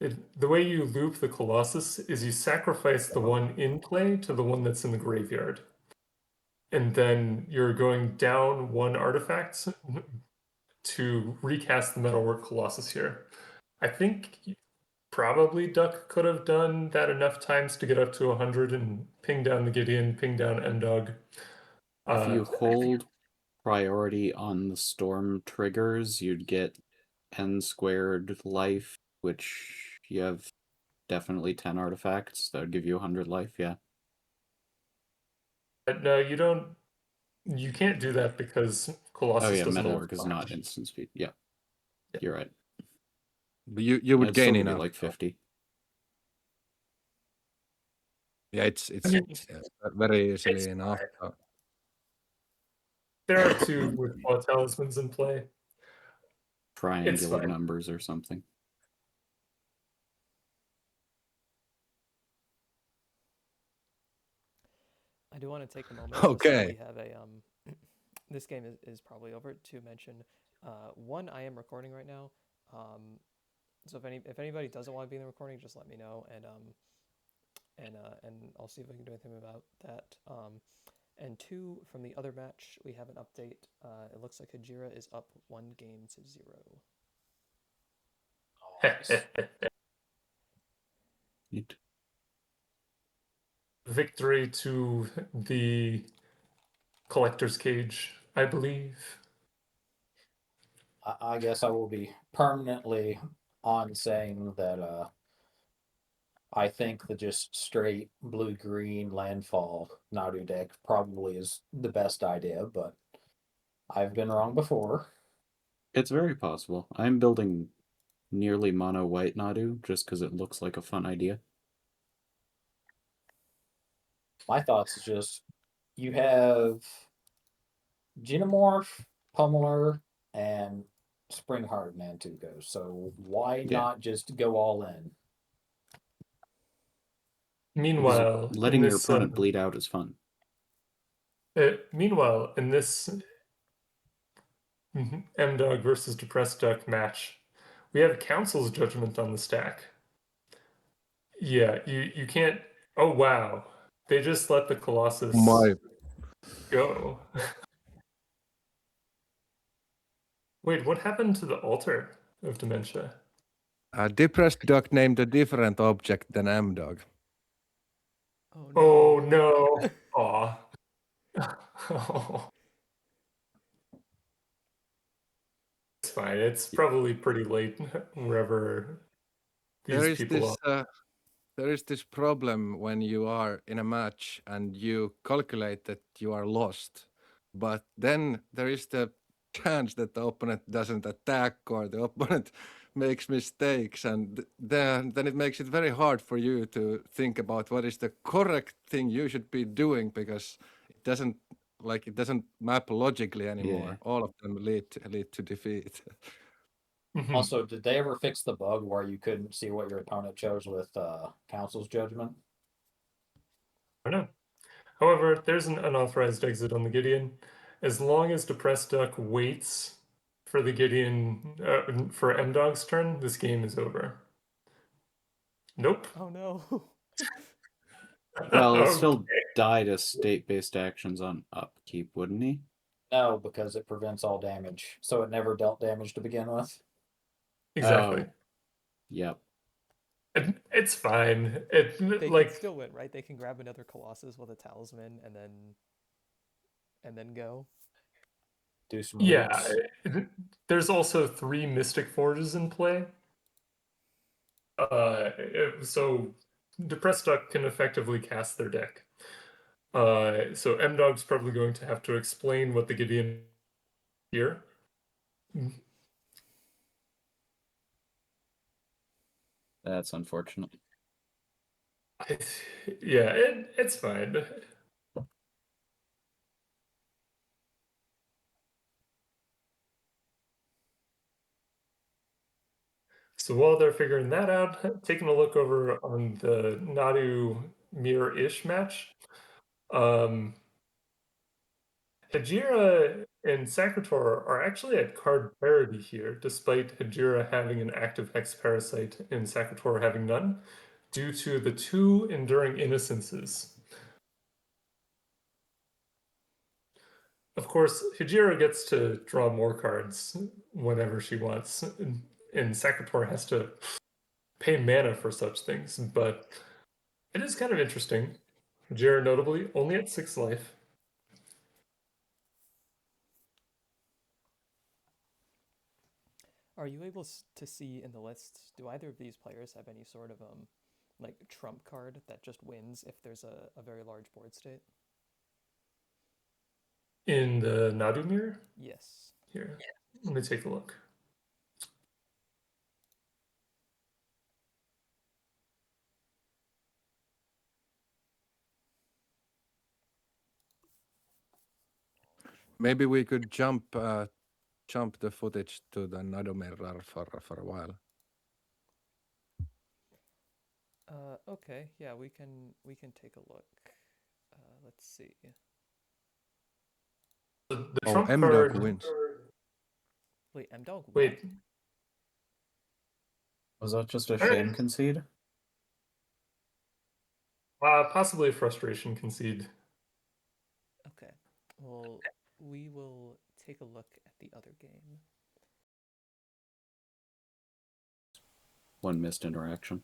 Speaker 5: The way you loop the Colossus is you sacrifice the one in play to the one that's in the graveyard. And then you're going down one artifact to recast the Metalwork Colossus here. I think probably Duck could have done that enough times to get up to 100 and ping down the Gideon, ping down M-Dog.
Speaker 4: If you hold priority on the storm triggers, you'd get n squared life, which you have definitely 10 artifacts. That would give you 100 life, yeah.
Speaker 5: But no, you don't. You can't do that because Colossus
Speaker 4: Oh yeah,
Speaker 5: doesn't
Speaker 4: Metalwork
Speaker 5: have
Speaker 4: is not instant speed. Yeah, you're right.
Speaker 3: But you would
Speaker 4: I'd
Speaker 3: gain
Speaker 4: still give you
Speaker 3: enough.
Speaker 4: like 50.
Speaker 3: Yeah, it's
Speaker 5: I mean,
Speaker 3: very easily
Speaker 5: it's
Speaker 3: enough.
Speaker 5: There are two with talismans in play.
Speaker 4: Triangular numbers or something.
Speaker 2: I do want to take a moment, just so we have a this game is probably over, to mention one, I am recording right now. So if anybody doesn't want to be in the recording, just let me know, and I'll see if I can do anything about that. And two, from the other match, we have an update. It looks like Hajira is up 1-0.
Speaker 4: Neat.
Speaker 5: Victory to the Collector's Cage, I believe.
Speaker 6: I guess I will be permanently on saying that I think the just straight blue-green landfall Nadu deck probably is the best idea, but I've been wrong before.
Speaker 4: It's very possible. I'm building nearly mono white Nadu just because it looks like a fun idea.
Speaker 6: My thoughts is just you have Genomorph, Pummeler, and Springheart Nantuko. So why not just go all in?
Speaker 5: Meanwhile,
Speaker 4: letting your opponent bleed out is fun.
Speaker 5: Meanwhile, in this M-Dog versus Depressed Duck match, we have Council's Judgment on the stack. Yeah, you can't. Oh wow, they just let the Colossus
Speaker 3: My.
Speaker 5: go. Wait, what happened to the altar of dementia?
Speaker 3: A depressed duck named a different object than M-Dog.
Speaker 2: Oh
Speaker 5: Oh
Speaker 2: no.
Speaker 5: no. Aw. Oh. It's fine. It's probably pretty late wherever
Speaker 3: There
Speaker 5: these
Speaker 3: is
Speaker 5: people
Speaker 3: this
Speaker 5: are.
Speaker 3: there is this problem when you are in a match and you calculate that you are lost, but then there is the chance that the opponent doesn't attack or the opponent makes mistakes, and then it makes it very hard for you to think about what is the correct thing you should be doing, because it doesn't map logically anymore.
Speaker 4: Yeah.
Speaker 3: All of them lead to defeat.
Speaker 5: Mhm.
Speaker 6: Also, did they ever fix the bug where you couldn't see what your opponent chose with Council's Judgment?
Speaker 5: I don't know. However, there's an unauthorized exit on the Gideon. As long as Depressed Duck waits for the Gideon for M Dog's turn, this game is over. Nope.
Speaker 2: Oh no.
Speaker 4: Well, he'll
Speaker 5: Okay.
Speaker 4: still die to state-based actions on upkeep, wouldn't he?
Speaker 6: No, because it prevents all damage, so it never dealt damage to begin with.
Speaker 5: Exactly.
Speaker 4: Oh, yep.
Speaker 5: It's fine.
Speaker 2: They can still win, right? They can grab another Colossus with a talisman and then go.
Speaker 6: Do some
Speaker 5: yeah.
Speaker 6: roots.
Speaker 5: There's also 3 Mystic Forges in play. So Depressed Duck can effectively cast their deck. So M Dog's probably going to have to explain what the Gideon here.
Speaker 4: That's unfortunate.
Speaker 5: Yeah, it's fine. So while they're figuring that out, taking a look over on the Nadu Mirror-ish match, Hejira and Sakrator are actually at card parity here, despite Hejira having an active Hex Parasite and Sakrator having none, due to the 2 Enduring Innocences. Of course, Hejira gets to draw more cards whenever she wants, and Sakrator has to pay mana for such things, but it is kind of interesting. Hejira, notably, only at 6 life.
Speaker 2: Are you able to see in the list, do either of these players have any sort of like trump card that just wins if there's a very large board state?
Speaker 5: In the Nadu mirror?
Speaker 2: Yes.
Speaker 5: Here, let me take a look.
Speaker 3: Maybe we could jump the footage to the Nadu mirror for a while.
Speaker 2: Okay, yeah, we can take a look. Let's see.
Speaker 5: The
Speaker 3: Oh,
Speaker 5: trump
Speaker 3: M-Dog
Speaker 5: card.
Speaker 3: wins.
Speaker 2: Wait, M-Dog what?
Speaker 5: Wait,
Speaker 4: Was that just a
Speaker 5: All right.
Speaker 4: shame concede?
Speaker 5: possibly a frustration concede.
Speaker 2: Okay. Well, we will take a look at the other game.
Speaker 4: One missed interaction.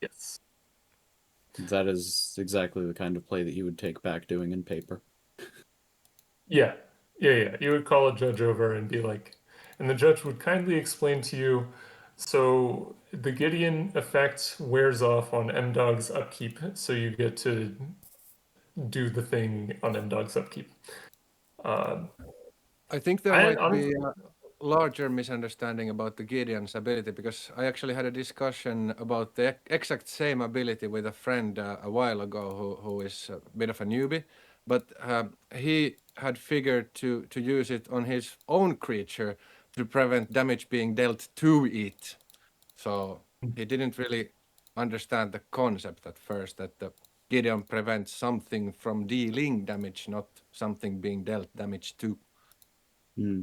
Speaker 5: Yes.
Speaker 4: That is exactly the kind of play that you would take back doing in paper.
Speaker 5: Yeah. You would call a judge over and be like, and the judge would kindly explain to you, so the Gideon effect wears off on M Dog's upkeep, so you get to do the thing on M Dog's upkeep.
Speaker 3: I think there
Speaker 5: I
Speaker 3: might
Speaker 5: honestly,
Speaker 3: be a larger misunderstanding about the Gideon's ability, because I actually had a discussion about the exact same ability with a friend a while ago who is a bit of a newbie, but he had figured to use it on his own creature to prevent damage being dealt to it. So he didn't really understand the concept at first, that the Gideon prevents something from dealing damage, not something being dealt damage to.
Speaker 4: Hmm.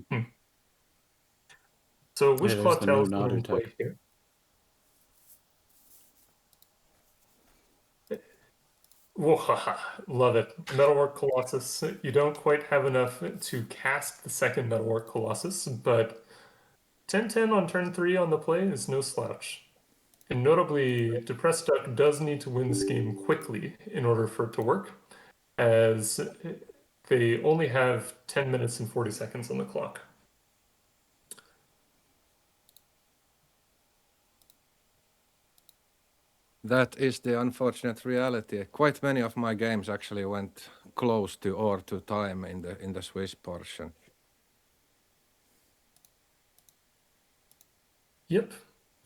Speaker 5: so Wish
Speaker 4: Hey, there's
Speaker 5: Claw
Speaker 4: the new
Speaker 5: Talisman in
Speaker 4: Nadu
Speaker 5: play
Speaker 4: tech.
Speaker 5: here. Whoa, love it. Metalwork Colossus. You don't quite have enough to cast the second Metalwork Colossus, but 10-10 on turn 3 on the play is no slouch. And notably, Depressed Duck does need to win this game quickly in order for it to work, as they only have 10 minutes and 40 seconds on the clock.
Speaker 3: That is the unfortunate reality. Quite many of my games actually went close to or to time in the Swiss portion.
Speaker 5: Yep.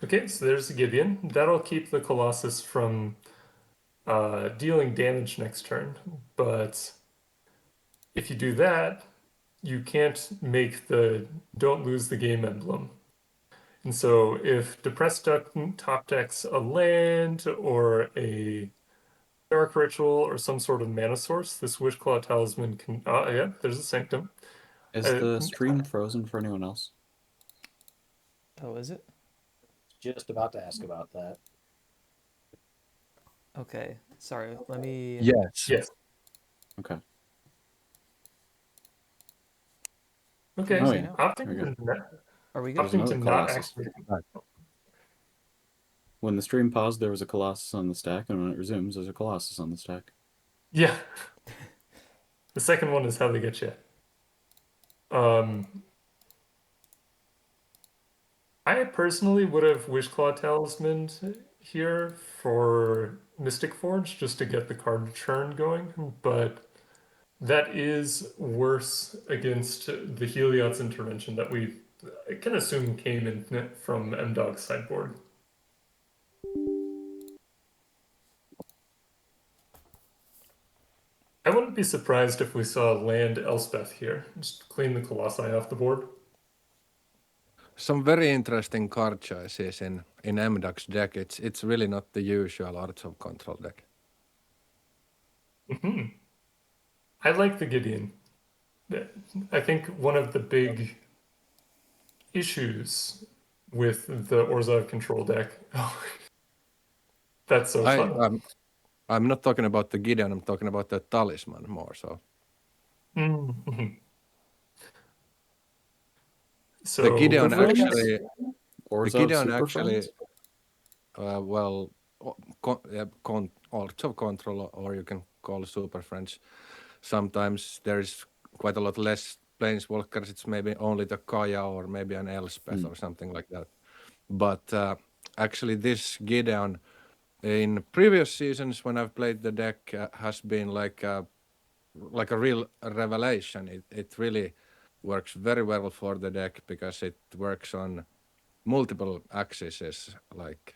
Speaker 5: Okay, so there's the Gideon. That'll keep the Colossus from dealing damage next turn, but if you do that, you can't make the don't lose the game emblem. And so if Depressed Duck top decks a land or a Dark Ritual or some sort of mana source, this Wishclaw Talisman can. Yeah, there's a Sanctum.
Speaker 4: Is the stream frozen for anyone else?
Speaker 2: Oh, is it?
Speaker 6: Just about to ask about that.
Speaker 2: Okay, sorry. Let me.
Speaker 3: Yes.
Speaker 5: Yes.
Speaker 4: Okay.
Speaker 5: Okay.
Speaker 4: Oh,
Speaker 2: yeah.
Speaker 5: Opting to not,
Speaker 2: Are we good?
Speaker 4: There's another
Speaker 5: opting to not
Speaker 4: Colossus.
Speaker 5: activate.
Speaker 4: When the stream paused, there was a Colossus on the stack, and when it resumes, there's a Colossus on the stack.
Speaker 5: Yeah. The second one is how they get you. I personally would have Wishclaw Talisman here for Mystic Forge just to get the card churn going, but that is worse against the Heliod's intervention that I can assume came in from M-Dog's sideboard. I wouldn't be surprised if we saw land Elspeth here. Just clean the Colossi off the board.
Speaker 3: Some very interesting card choices in MDAX deck. It's really not the usual Arts of Control deck.
Speaker 5: I like the Gideon. I think one of the big issues with the Orzhov control deck. That's so fun.
Speaker 3: I'm not talking about the Gideon, I'm talking about the Talisman more so.
Speaker 5: Mm-hmm. So
Speaker 3: The Gideon
Speaker 4: Super friends?
Speaker 3: actually
Speaker 4: Orzhov
Speaker 3: the Gideon
Speaker 4: Super
Speaker 3: actually
Speaker 4: Friends?
Speaker 3: Arts of Control, or you can call Super Friends. Sometimes there's quite a lot less planeswalkers. It's maybe only the Kaya or maybe an Elspeth or something like that. But actually, this Gideon in previous seasons when I've played the deck has been like a real revelation. It really works very well for the deck because it works on multiple axes. Like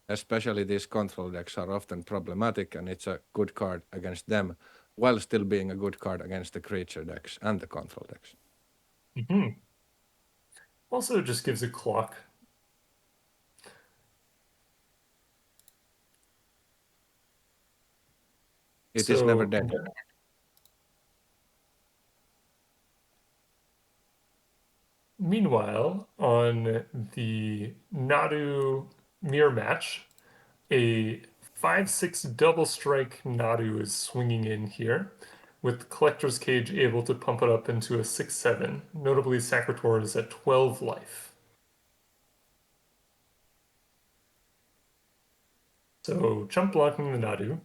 Speaker 3: especially these control decks are often problematic, and it's a good card against them, while still being a good card against the creature decks and the control decks.
Speaker 5: Also, just gives a clock.
Speaker 3: It is never dead.
Speaker 5: Meanwhile, on the Nadu mirror match, a 5/6 double strike Nadu is swinging in here, with Collector's Cage able to pump it up into a 6/7. Notably, Sacritor is at 12 life. So, chump blocking the Nadu.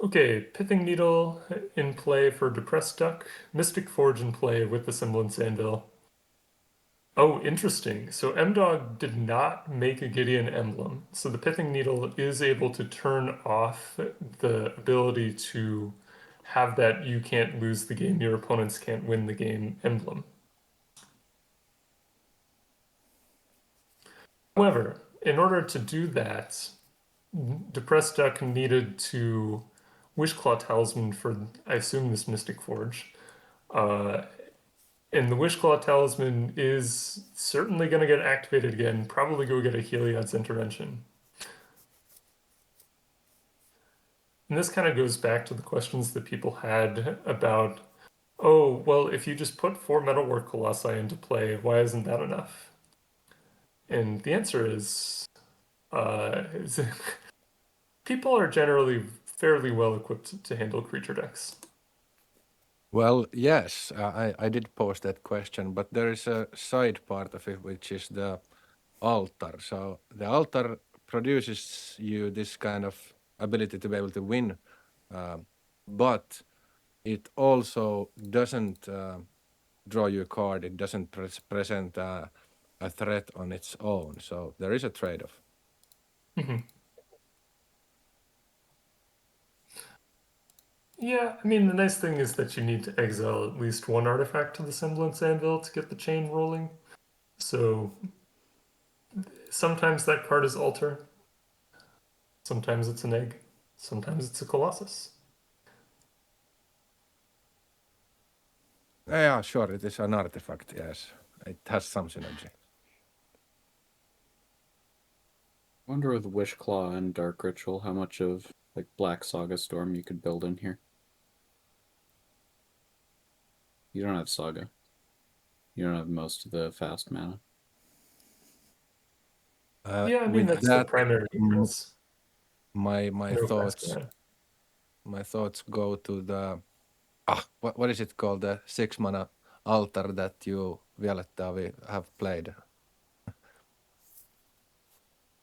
Speaker 5: Okay, Pithing Needle in play for Depressed Duck, Mystic Forge in play with the Semblance Anvil. Oh, interesting. So M-Dog did not make a Gideon emblem. So the Pithing Needle is able to turn off the ability to have that you can't lose the game, your opponents can't win the game emblem. However, in order to do that, Depressed Duck needed to Wishclaw Talisman for, I assume, this Mystic Forge. And the Wishclaw Talisman is certainly going to get activated again, probably go get a Heliod's Intervention. And this kind of goes back to the questions that people had about, oh, well, if you just put 4 Metalwork Colossi into play, why isn't that enough? And the answer is people are generally fairly well equipped to handle creature decks.
Speaker 3: Well, yes, I did pose that question, but there is a side part of it, which is the altar. So the altar produces you this kind of ability to be able to win, but it also doesn't draw you a card. It doesn't present a threat on its own. So there is a trade-off.
Speaker 5: Yeah, I mean, the nice thing is that you need to exile at least one artifact to the Semblance Anvil to get the chain rolling. So sometimes that card is altar, sometimes it's an egg, sometimes it's a Colossus.
Speaker 3: Yeah, sure, it is an artifact, yes. It has some synergy.
Speaker 4: I wonder with Wishclaw and Dark Ritual how much of like Black Saga Storm you could build in here. You don't have Saga. You don't have most of the fast mana.
Speaker 5: Yeah, I mean,
Speaker 3: With
Speaker 5: that's the
Speaker 3: that,
Speaker 5: primary difference.
Speaker 3: my
Speaker 5: No fast
Speaker 3: thoughts
Speaker 5: mana.
Speaker 3: my thoughts go to the what is it called, the 6 mana altar that you, Violetta, we have played.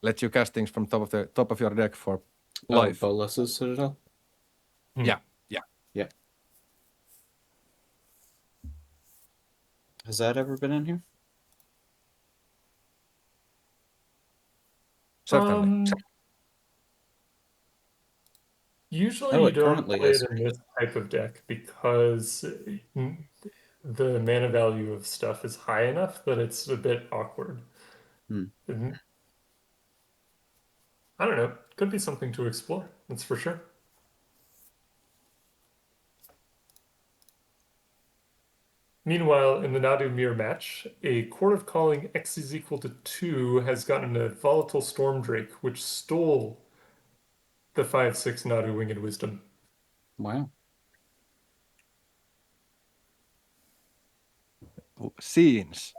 Speaker 3: Let you cast things from top of your deck for life.
Speaker 4: Oh, Bolus's Citadel?
Speaker 3: Yeah.
Speaker 4: Yeah. Has that ever been in here?
Speaker 3: Certainly.
Speaker 5: Usually
Speaker 4: Oh,
Speaker 5: you
Speaker 4: it
Speaker 5: don't
Speaker 4: currently
Speaker 5: play
Speaker 4: is.
Speaker 5: it in this type of deck because the mana value of stuff is high enough that it's a bit awkward.
Speaker 4: Hmm.
Speaker 5: I don't know. Could be something to explore. That's for sure. Meanwhile, in the Nadu mirror match, a Court of Calling X is equal to 2 has gotten a Volatile Storm Drake, which stole the 5/6 Nadu Winged Wisdom.
Speaker 4: Wow.
Speaker 3: Scenes.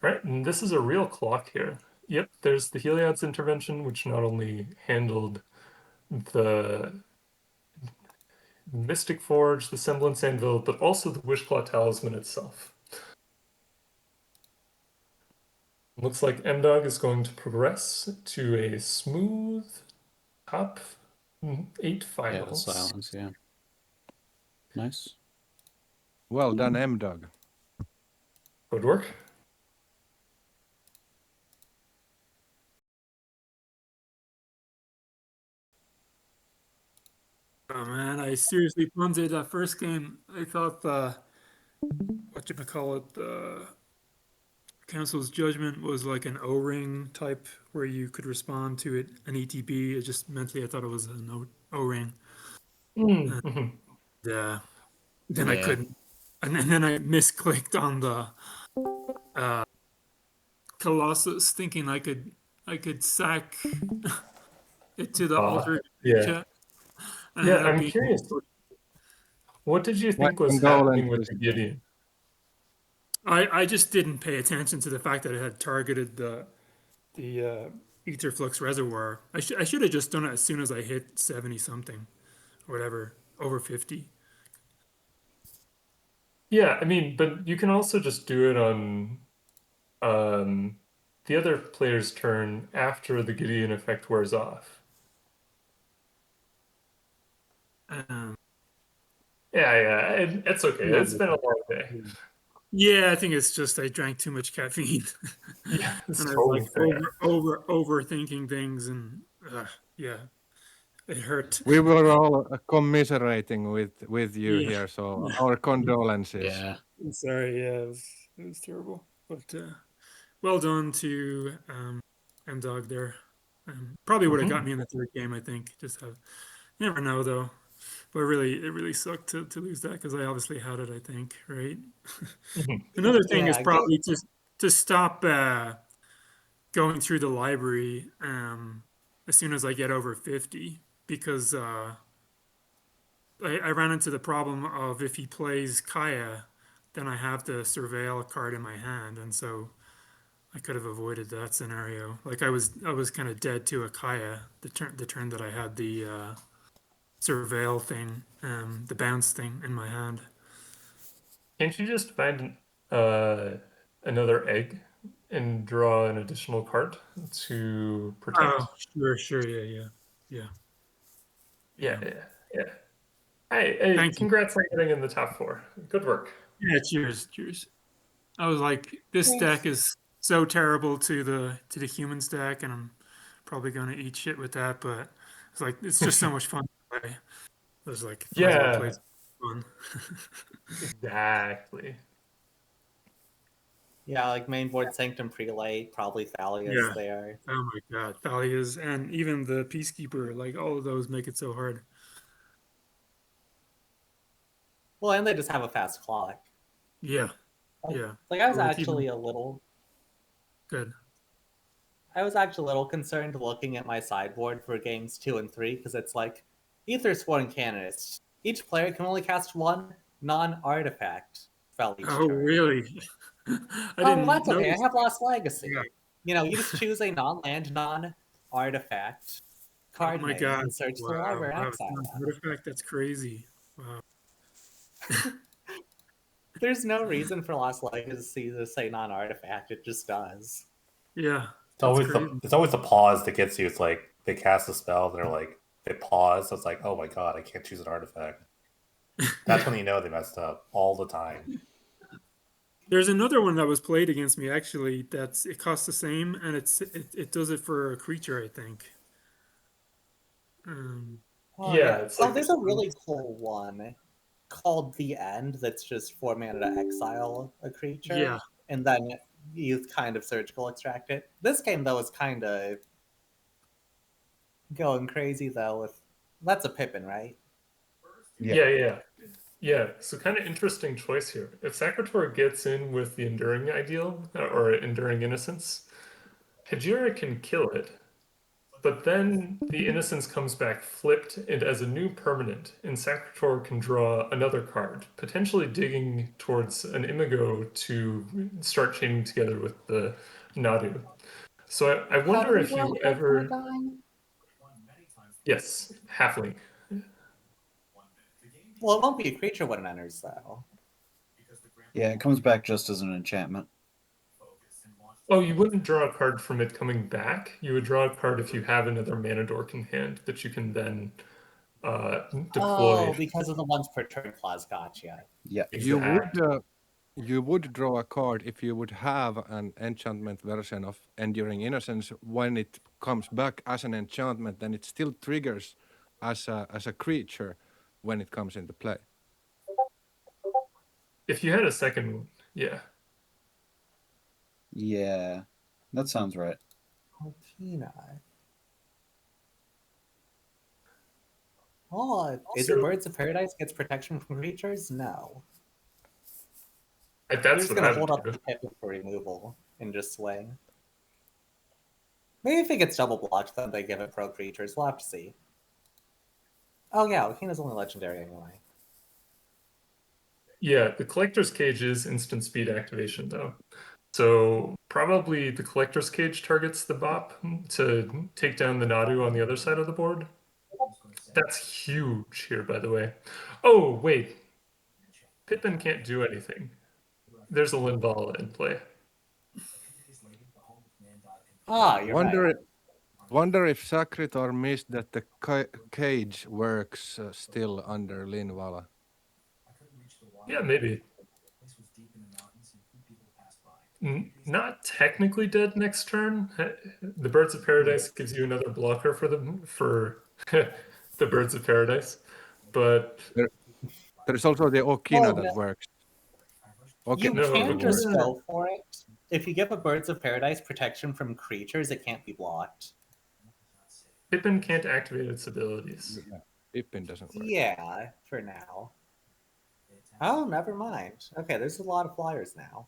Speaker 5: Right, and this is a real clock here. Yep, there's the Heliod's intervention, which not only handled the Mystic Forge, the Semblance Anvil, but also the Wishclaw Talisman itself. Looks like M-Dog is going to progress to a smooth top 8
Speaker 4: Yeah, the
Speaker 5: finals.
Speaker 4: silence, yeah. Nice.
Speaker 3: Well done, M-Dog.
Speaker 5: Good work.
Speaker 7: Oh man, I seriously punted that first game. I thought the the Council's Judgment was like an O-ring type where you could respond to it an ETB. It just mentally I thought it was an O-ring.
Speaker 5: Mm-hmm.
Speaker 7: Yeah. Then I
Speaker 4: Yeah.
Speaker 7: couldn't. And then I misclicked on the Colossus thinking I could sack it to the altar
Speaker 5: Yeah.
Speaker 7: chat. And
Speaker 5: Yeah,
Speaker 7: ended up
Speaker 5: I'm
Speaker 7: being
Speaker 5: curious. What did you
Speaker 3: My
Speaker 5: think was happening with
Speaker 3: condolences.
Speaker 5: the Gideon?
Speaker 7: I just didn't pay attention to the fact that it had targeted the ether flux reservoir. I should have just done it as soon as I hit 70 something, or whatever, over 50.
Speaker 5: Yeah, I mean, but you can also just do it on the other player's turn after the Gideon effect wears off.
Speaker 7: Um,
Speaker 5: Yeah, it's okay. It's been a long day.
Speaker 7: yeah, I think it's just I drank too much caffeine,
Speaker 5: Yeah, it's
Speaker 7: and I was
Speaker 5: totally
Speaker 7: like
Speaker 5: fair.
Speaker 7: overthinking things, and yeah, it hurt.
Speaker 3: We were all commiserating with you
Speaker 7: Yeah,
Speaker 3: here, so our condolences.
Speaker 4: Yeah.
Speaker 7: I'm sorry. Yeah, it was terrible, but well done to M Dog there. Probably would have got me in the third game. I think. Just have, you never know though. But really, it really sucked to lose that because I obviously had it, I think, right?
Speaker 5: Mhm.
Speaker 7: Another thing is
Speaker 8: Yeah,
Speaker 7: probably to stop going through the library as soon as I get over 50 because I ran into the problem of if he plays Kaya, then I have the surveil card in my hand, and so I could have avoided that scenario. Like I was kind of dead to a Kaya the turn that I had the surveil thing, the bounce thing in my hand.
Speaker 5: Can't you just find another egg and draw an additional card to protect?
Speaker 7: Oh, sure, yeah.
Speaker 5: Yeah,
Speaker 7: Yeah.
Speaker 5: yeah, yeah. Hey,
Speaker 7: Thank you.
Speaker 5: congrats on getting in the top 4. Good work.
Speaker 7: Yeah, cheers. I was like, this
Speaker 8: Thanks.
Speaker 7: deck is so terrible to the human stack, and I'm probably gonna eat shit with that. But it's like it's just so much fun to play. I was like, might as well play
Speaker 5: Yeah,
Speaker 7: some fun.
Speaker 5: exactly.
Speaker 8: Yeah, like mainboard Sanctum Prelate, probably Thalia's
Speaker 7: Yeah.
Speaker 8: there.
Speaker 7: Oh my God, Thalia's and even the Peacekeeper, like all of those make it so hard.
Speaker 8: Well, and they just have a fast clock.
Speaker 7: Yeah,
Speaker 8: Like,
Speaker 7: yeah.
Speaker 8: like I was
Speaker 7: Or it's even
Speaker 8: actually a little
Speaker 7: good.
Speaker 8: I was actually a little concerned looking at my sideboard for games 2 and 3 because it's like Ether Sworn Canonist. Each player can only cast one non-artifact spell each
Speaker 7: Oh,
Speaker 8: turn.
Speaker 7: really? I
Speaker 8: Oh, well,
Speaker 7: didn't
Speaker 8: that's okay. I
Speaker 7: notice.
Speaker 8: have Lost Legacy.
Speaker 7: Yeah.
Speaker 8: You know, you just choose a non-land, non-artifact
Speaker 7: Oh
Speaker 8: card
Speaker 7: my
Speaker 8: name
Speaker 7: God.
Speaker 8: and search the
Speaker 7: Wow.
Speaker 8: library and
Speaker 7: Wow. It's
Speaker 8: exile
Speaker 7: not an
Speaker 8: them.
Speaker 7: artifact. That's crazy. Wow.
Speaker 8: There's no reason for Lost Legacy to say non-artifact. It just does.
Speaker 7: Yeah.
Speaker 9: It's
Speaker 7: That's
Speaker 9: always
Speaker 7: crazy.
Speaker 9: the pause that gets you. It's like they cast a spell and they're like they pause. So it's like, oh my god, I can't choose an artifact. That's when you know they messed up all the time.
Speaker 7: There's another one that was played against me actually. It costs the same, and it does it for a creature, I think. Um,
Speaker 8: Oh
Speaker 5: Yeah,
Speaker 8: yeah.
Speaker 5: it's
Speaker 8: Oh,
Speaker 5: like
Speaker 8: there's a really cool one called The End that's just 4 mana to exile a creature,
Speaker 7: yeah.
Speaker 8: and then you kind of surgical extract it. This game though is kind of going crazy though. With that's a Pippin, right?
Speaker 5: Yeah. So kind of interesting choice here. If Sacritor gets in with the Enduring Ideal or Enduring Innocence, Hejira can kill it, but then the Innocence comes back flipped and as a new permanent, and Sacritor can draw another card, potentially digging towards an Imago to start chaining together with the Nadu. So I
Speaker 8: How do
Speaker 5: wonder
Speaker 8: we
Speaker 5: if
Speaker 8: draw
Speaker 5: you
Speaker 8: a card from a
Speaker 5: ever.
Speaker 8: dime?
Speaker 5: Yes, Halfling.
Speaker 8: Well, it won't be a creature when it enters though.
Speaker 10: Yeah, it comes back just as an enchantment.
Speaker 5: Oh, you wouldn't draw a card from it coming back. You would draw a card if you have another mana dork in hand that you can then deploy.
Speaker 8: Oh, because of the once per turn clause. Gotcha.
Speaker 10: Yeah.
Speaker 5: Exactly.
Speaker 3: You would draw a card if you would have an enchantment version of Enduring Innocence. When it comes back as an enchantment, then it still triggers as a creature when it comes into play.
Speaker 5: If you had a second one, yeah.
Speaker 10: Yeah, that sounds right.
Speaker 8: Alpina. Oh, is it
Speaker 5: So-
Speaker 8: Birds of Paradise gets protection from creatures? No. They're
Speaker 5: That's
Speaker 8: just
Speaker 5: what
Speaker 8: gonna
Speaker 5: I
Speaker 8: hold
Speaker 5: would
Speaker 8: up
Speaker 5: do.
Speaker 8: the Pippin for removal and just swing. Maybe if it gets double blocked, then they give it pro creatures. We'll have to see. Oh yeah, Alpina's only legendary anyway.
Speaker 5: Yeah, the Collector's Cage is instant speed activation, though. So probably the Collector's Cage targets the Bop to take down the Nadu on the other side of the board. That's huge here, by the way. Oh, wait. Pippin can't do anything. There's a Linvala in play.
Speaker 8: Ah, you're right.
Speaker 3: Wonder if Sacritor missed that the cage works still under Linvala.
Speaker 5: Yeah, maybe. Not technically dead next turn. The Birds of Paradise gives you another blocker for the Birds of Paradise, but
Speaker 3: There is also the Okina that works.
Speaker 8: You
Speaker 5: No,
Speaker 8: can just
Speaker 5: Okina-
Speaker 8: go for it. If you give a Birds of Paradise protection from creatures, it can't be blocked.
Speaker 5: Pippin can't activate its abilities.
Speaker 3: Pippin doesn't work.
Speaker 8: Yeah, for now. Oh, never mind. Okay, there's a lot of flyers now.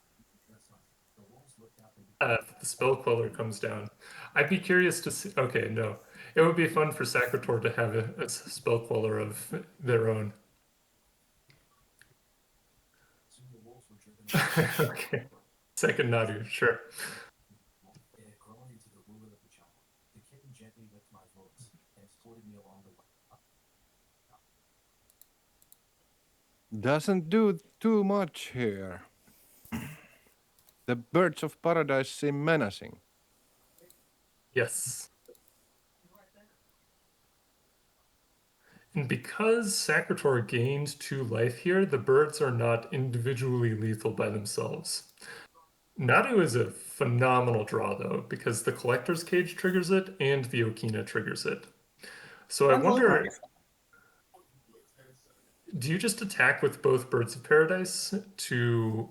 Speaker 5: The spell queller comes down. I'd be curious to see. Okay, no. It would be fun for Sacritor to have a spell queller of their own. Okay. Second Nadu, sure.
Speaker 3: Doesn't do too much here. The birds of paradise seem menacing.
Speaker 5: Yes. And because Sacritor gained 2 life here, the birds are not individually lethal by themselves. Nadu is a phenomenal draw, though, because the Collector's Cage triggers it and the Okina triggers it. So I
Speaker 8: That really
Speaker 5: wonder,
Speaker 8: nice.
Speaker 5: do you just attack with both Birds of Paradise to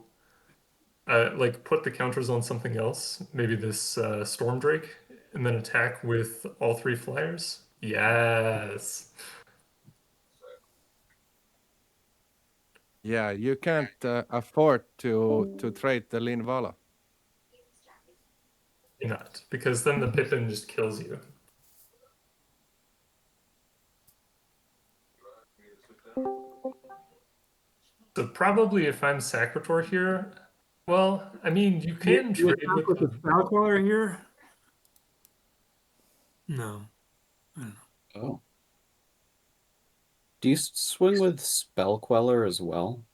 Speaker 5: like put the counters on something else? Maybe this Storm Drake, and then attack with all 3 flyers? Yes.
Speaker 3: Yeah, you can't afford to trade the Linvala.
Speaker 5: Not, because then the Pippin just kills you. So probably if I'm Sacritor here, well, I mean, you can
Speaker 7: You
Speaker 5: trade
Speaker 7: attack
Speaker 5: with
Speaker 7: with the spell queller here? No. I don't know.
Speaker 4: Oh. Do you swing with Spell Queller as well?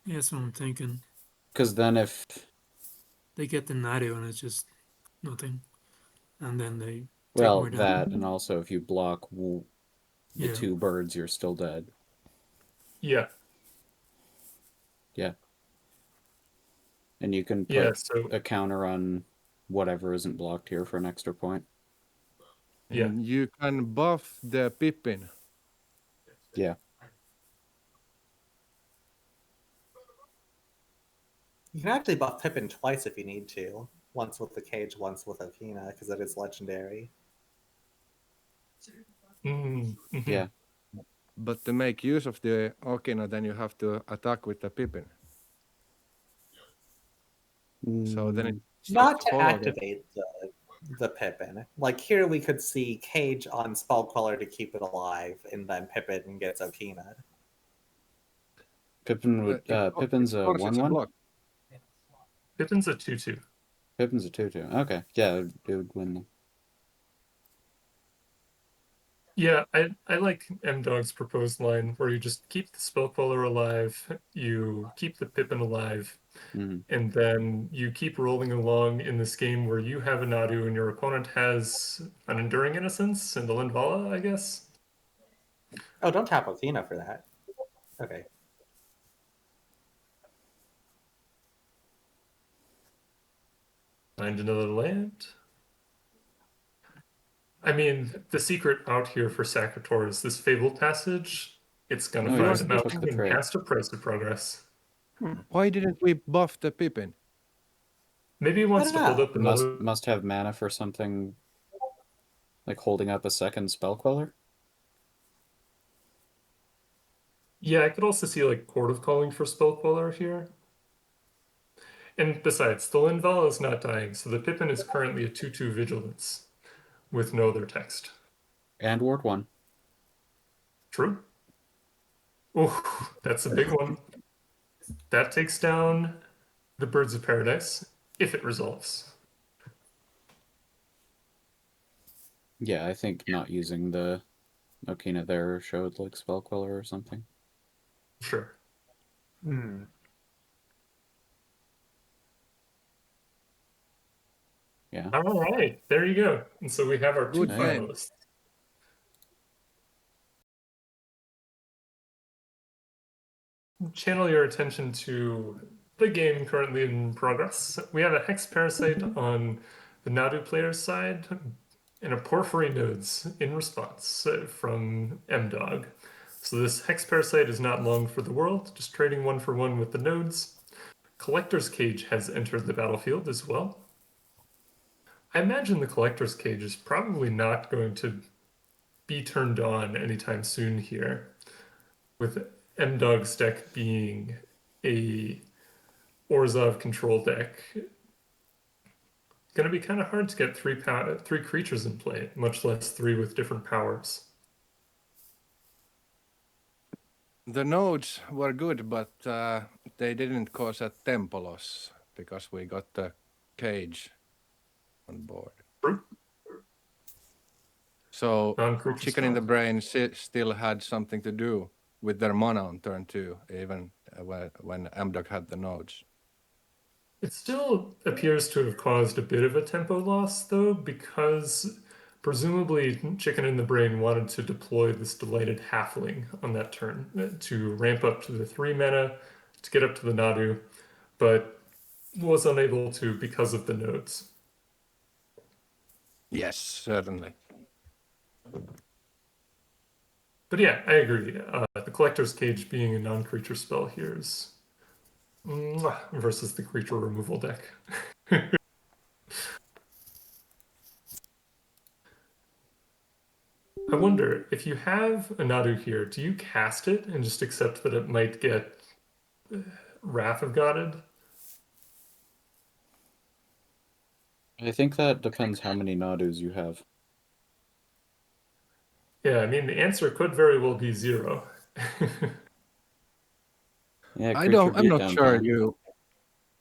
Speaker 7: Yeah, that's what I'm thinking.
Speaker 4: Because then if...
Speaker 7: They get the Nadu and it's just nothing. And then they take
Speaker 4: Well,
Speaker 7: more damage.
Speaker 4: that, and also if you block the
Speaker 7: Yeah.
Speaker 4: 2 birds, you're still dead.
Speaker 5: Yeah.
Speaker 4: Yeah. And you can put
Speaker 5: Yeah, so
Speaker 4: a counter on whatever isn't blocked here for an extra point.
Speaker 5: Yeah.
Speaker 3: And you can buff the Pippin.
Speaker 4: Yeah.
Speaker 8: You can actually buff Pippin twice if you need to. Once with the cage, once with Okina, because it is legendary.
Speaker 5: mhm.
Speaker 4: Yeah.
Speaker 3: But to make use of the Okina, then you have to attack with the Pippin. So then it
Speaker 8: Not to
Speaker 3: follow that.
Speaker 8: activate the Pippin. Like here we could see Cage on Spell Queller to keep it alive, and then Pippin gets Okina.
Speaker 4: Pippin would, Pippin's a
Speaker 3: Of course, it's a
Speaker 4: 1/1?
Speaker 3: block.
Speaker 5: Pippin's a 2/2.
Speaker 4: Pippin's a 2/2. Okay. Yeah, it would win them.
Speaker 5: Yeah, I like M-Dog's proposed line where you just keep the spell queller alive, you keep the Pippin alive, and then you keep rolling along in this game where you have a Nadu and your opponent has an Enduring Innocence and a Linvala, I guess.
Speaker 8: Oh, don't tap Okina for that. Okay.
Speaker 5: Find another land. I mean, the secret out here for Sacritor is this Fabled Passage. It's gonna find a mountain and cast a Price of Progress.
Speaker 3: Why didn't we buff the Pippin?
Speaker 5: Maybe he wants to hold up another.
Speaker 4: Must have mana for something like holding up a second spell queller.
Speaker 5: Yeah, I could also see like Court of Calling for Spell Queller here. And besides, the Linvala is not dying, so the Pippin is currently a 2/2 Vigilance with no other text.
Speaker 4: And Ward 1.
Speaker 5: True. Oh, that's a big one. That takes down the Birds of Paradise if it resolves.
Speaker 4: Yeah, I think not using the Okina there showed like spell queller or something.
Speaker 5: Sure.
Speaker 4: Yeah.
Speaker 5: All right, there you go. And so we have our 2
Speaker 3: Good
Speaker 5: finalists. Channel your attention to the game currently in progress. We have a Hex Parasite on the Nadu player's side and a Porphyry Nodes in response from M-Dog. So this Hex Parasite is not long for the world, just trading 1 for 1 with the nodes. Collector's Cage has entered the battlefield as well. I imagine the Collector's Cage is probably not going to be turned on anytime soon here, with M-Dog's deck being a Orzhov control deck. It's going to be kind of hard to get three creatures in play, much less three with different powers.
Speaker 3: The nodes were good, but they didn't cause a tempo loss because we got the cage on board.
Speaker 5: True.
Speaker 3: So
Speaker 5: Non-creature
Speaker 3: Chicken in the
Speaker 5: spell.
Speaker 3: Brain still had something to do with their mana on turn 2, even when Amdok had the nodes.
Speaker 5: It still appears to have caused a bit of a tempo loss, though, because presumably Chicken in the Brain wanted to deploy this delighted halfling on that turn to ramp up to the 3 mana to get up to the Nadu, but was unable to because of the nodes.
Speaker 3: Yes, certainly.
Speaker 5: But yeah, I agree. The Collector's Cage being a non-creature spell here is versus the creature removal deck. I wonder, if you have a Nadu here, do you cast it and just accept that it might get Wrath of Godded?
Speaker 10: I think that depends how many Nadus you have.
Speaker 5: Yeah, I mean, the answer could very well be 0.
Speaker 10: Yeah,
Speaker 3: I'm not
Speaker 10: beatdown
Speaker 3: sure
Speaker 10: time.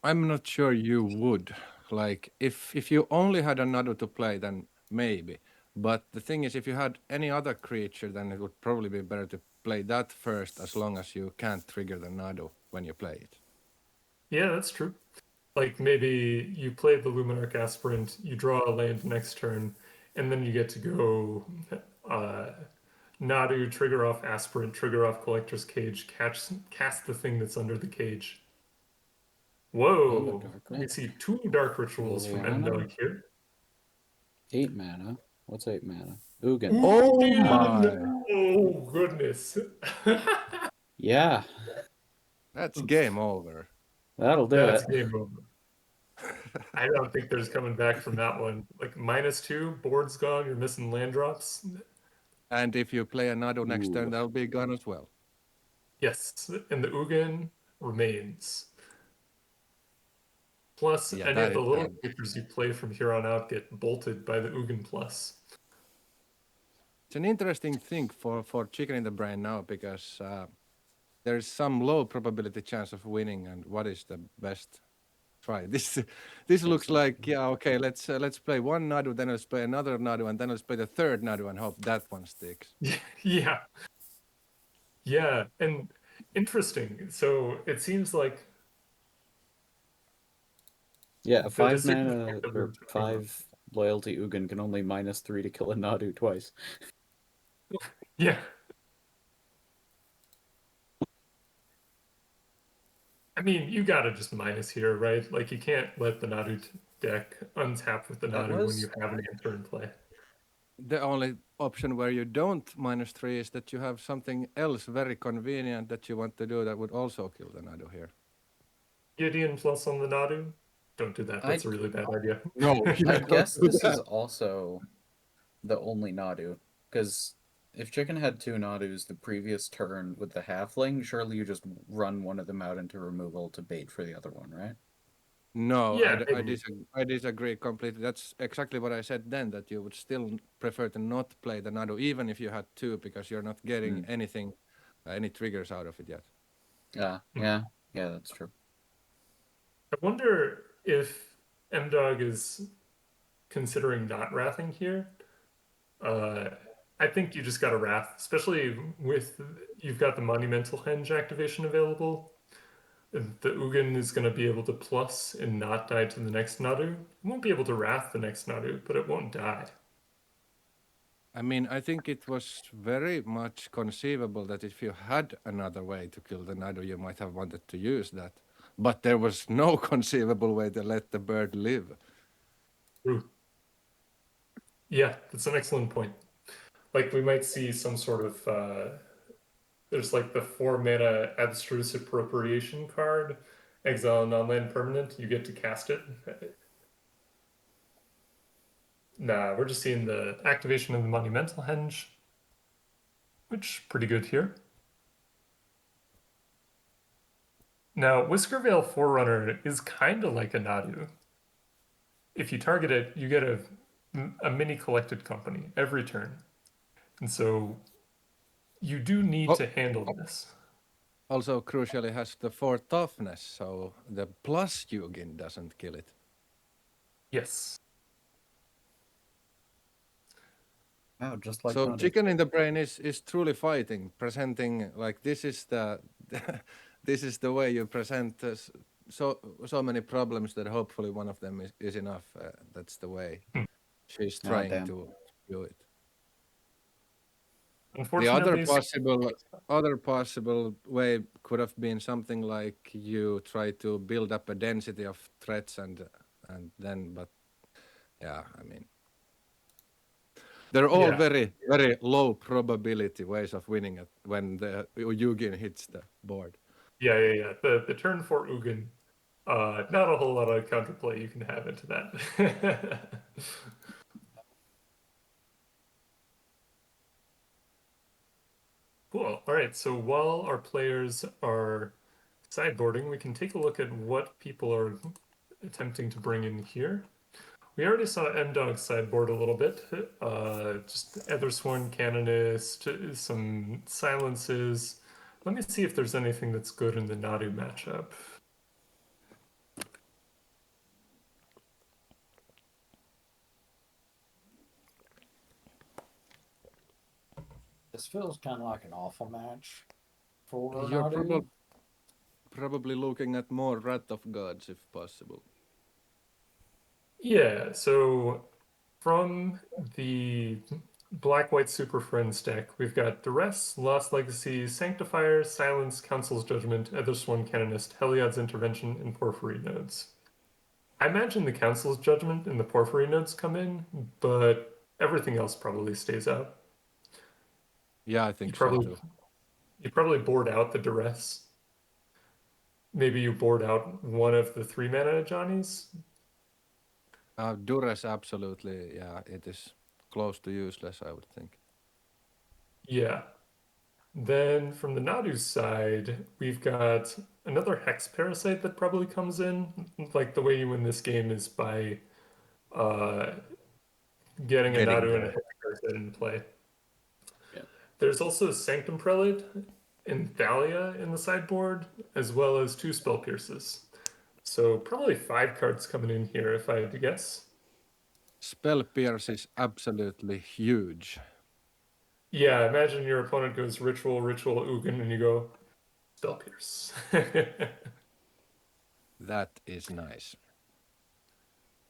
Speaker 3: I'm not sure you would. Like, if you only had a Nadu to play, then maybe. But the thing is, if you had any other creature, then it would probably be better to play that first, as long as you can't trigger the Nadu when you play it.
Speaker 5: Yeah, that's true. Like, maybe you play the Luminarch Aspirant, you draw a land next turn, and then you get to go Nadu, trigger off Aspirant, trigger off Collector's Cage, cast the thing that's under the cage. Whoa! We see 2 Dark Rituals from M-Dog here.
Speaker 10: 8 mana. What's 8 mana? Ugin.
Speaker 3: Oh my!
Speaker 5: Oh, goodness.
Speaker 10: Yeah,
Speaker 3: That's game over.
Speaker 10: that'll do
Speaker 5: That's
Speaker 10: it.
Speaker 5: game over. I don't think there's coming back from that one. Like, -2, board's gone, you're missing land drops.
Speaker 3: And if you play a Nadu next turn,
Speaker 10: Ooh.
Speaker 3: that'll be gone as well.
Speaker 5: Yes, and the Ugin remains. Plus,
Speaker 3: Yeah,
Speaker 5: any
Speaker 3: that
Speaker 5: of the
Speaker 3: is
Speaker 5: little
Speaker 3: bad.
Speaker 5: creatures you play from here on out get bolted by the Ugin Plus.
Speaker 3: It's an interesting thing for Chicken in the Brain now, because there's some low probability chance of winning, and what is the best try? This looks like, yeah, okay, let's play one Nadu, then let's play another Nadu, and then let's play the third Nadu and hope that one sticks.
Speaker 5: Yeah. Yeah, and interesting. So it seems like
Speaker 10: Yeah, a
Speaker 5: the
Speaker 10: 5
Speaker 5: decision
Speaker 10: mana
Speaker 5: point that
Speaker 10: or
Speaker 5: we're talking about.
Speaker 10: 5 loyalty Ugin can only -3 to kill a Nadu twice.
Speaker 5: Yeah. I mean, you gotta just minus here, right? Like, you can't let the Nadu deck untap with the
Speaker 10: That
Speaker 5: Nadu when
Speaker 10: was-
Speaker 5: you have an answer in play.
Speaker 3: The only option where you don't -3 is that you have something else very convenient that you want to do that would also kill the Nadu here.
Speaker 5: Gideon plus on the Nadu? Don't do that. That's a
Speaker 10: I-
Speaker 5: really bad idea.
Speaker 3: No,
Speaker 10: I guess this is also the only Nadu, because if Chicken had 2 Nadus the previous turn with the halfling, surely you just run one of them out into removal to bait for the other one, right?
Speaker 3: No,
Speaker 5: Yeah,
Speaker 3: I disagree completely. That's exactly what I said then, that you would still prefer to not play the Nadu, even if you had 2, because you're not getting anything, any triggers out of it yet.
Speaker 10: Yeah, that's true.
Speaker 5: I wonder if M-Dog is considering not wrathing here. I think you just got to wrath, especially with you've got the Monumental Henge activation available. The Ugin is going to be able to plus and not die to the next Nadu. It won't be able to wrath the next Nadu, but it won't die.
Speaker 3: I mean, I think it was very much conceivable that if you had another way to kill the Nadu, you might have wanted to use that. But there was no conceivable way to let the bird live.
Speaker 5: True. Yeah, that's an excellent point. Like, we might see some sort of there's like the 4 mana Abstruse Appropriation card, exile a non-land permanent, you get to cast it. Nah, we're just seeing the activation of the Monumental Henge. which pretty good here. Now, Whiskervale Forerunner is kind of like a Nadu. If you target it, you get a mini collected company every turn. And so you do need to handle this.
Speaker 3: Also, crucially, has the 4 toughness, so the plus Yugin doesn't kill it.
Speaker 5: Yes.
Speaker 10: Wow, just like
Speaker 3: So
Speaker 10: Nadu.
Speaker 3: chicken in the brain is truly fighting, presenting like this is the this is the way you present so many problems that hopefully one of them is enough. That's the way she's trying
Speaker 10: damn.
Speaker 3: to do it. The
Speaker 5: Unfortunately,
Speaker 3: other possible way could have been something like you try to build up a density of threats and then, but yeah, I mean. They're all very, very low probability ways of winning it when the Yugin hits the board.
Speaker 5: Yeah. The turn for Ugin, not a whole lot of counterplay you can have into that. Cool. All right, so while our players are sideboarding, we can take a look at what people are attempting to bring in here. We already saw M-Dog sideboard a little bit. Just Ethersworn Canonist, some silences. Let me see if there's anything that's good in the Nadu matchup.
Speaker 6: This feels kind of like an awful match for
Speaker 3: You're
Speaker 6: Nadu.
Speaker 3: probably looking at more Wrath of Gods if possible.
Speaker 5: Yeah, so from the Black-White Super Friends deck, we've got Duress, Lost Legacy, Sanctifier, Silence, Council's Judgment, Ethersworn Canonist, Heliod's Intervention, and Porphyry nodes. I imagine the Council's Judgment and the Porphyry nodes come in, but everything else probably stays out.
Speaker 3: Yeah, I think so too.
Speaker 5: You probably board out the Duress. Maybe you board out one of the 3-mana Johnnies.
Speaker 3: Duress, absolutely. Yeah, it is close to useless, I would think.
Speaker 5: Yeah. Then from the Nadu side, we've got another Hex Parasite that probably comes in. Like the way you win this game is by getting a Nadu and a Hex Parasite into play.
Speaker 4: Yeah.
Speaker 5: There's also Sanctum Prelate and Thalia in the sideboard, as well as 2 Spell Pierces. So probably 5 cards coming in here if I had to guess.
Speaker 3: Spell Pierce is absolutely huge.
Speaker 5: Yeah, imagine your opponent goes Ritual, Ugin, and you go Spell Pierce.
Speaker 3: That is nice.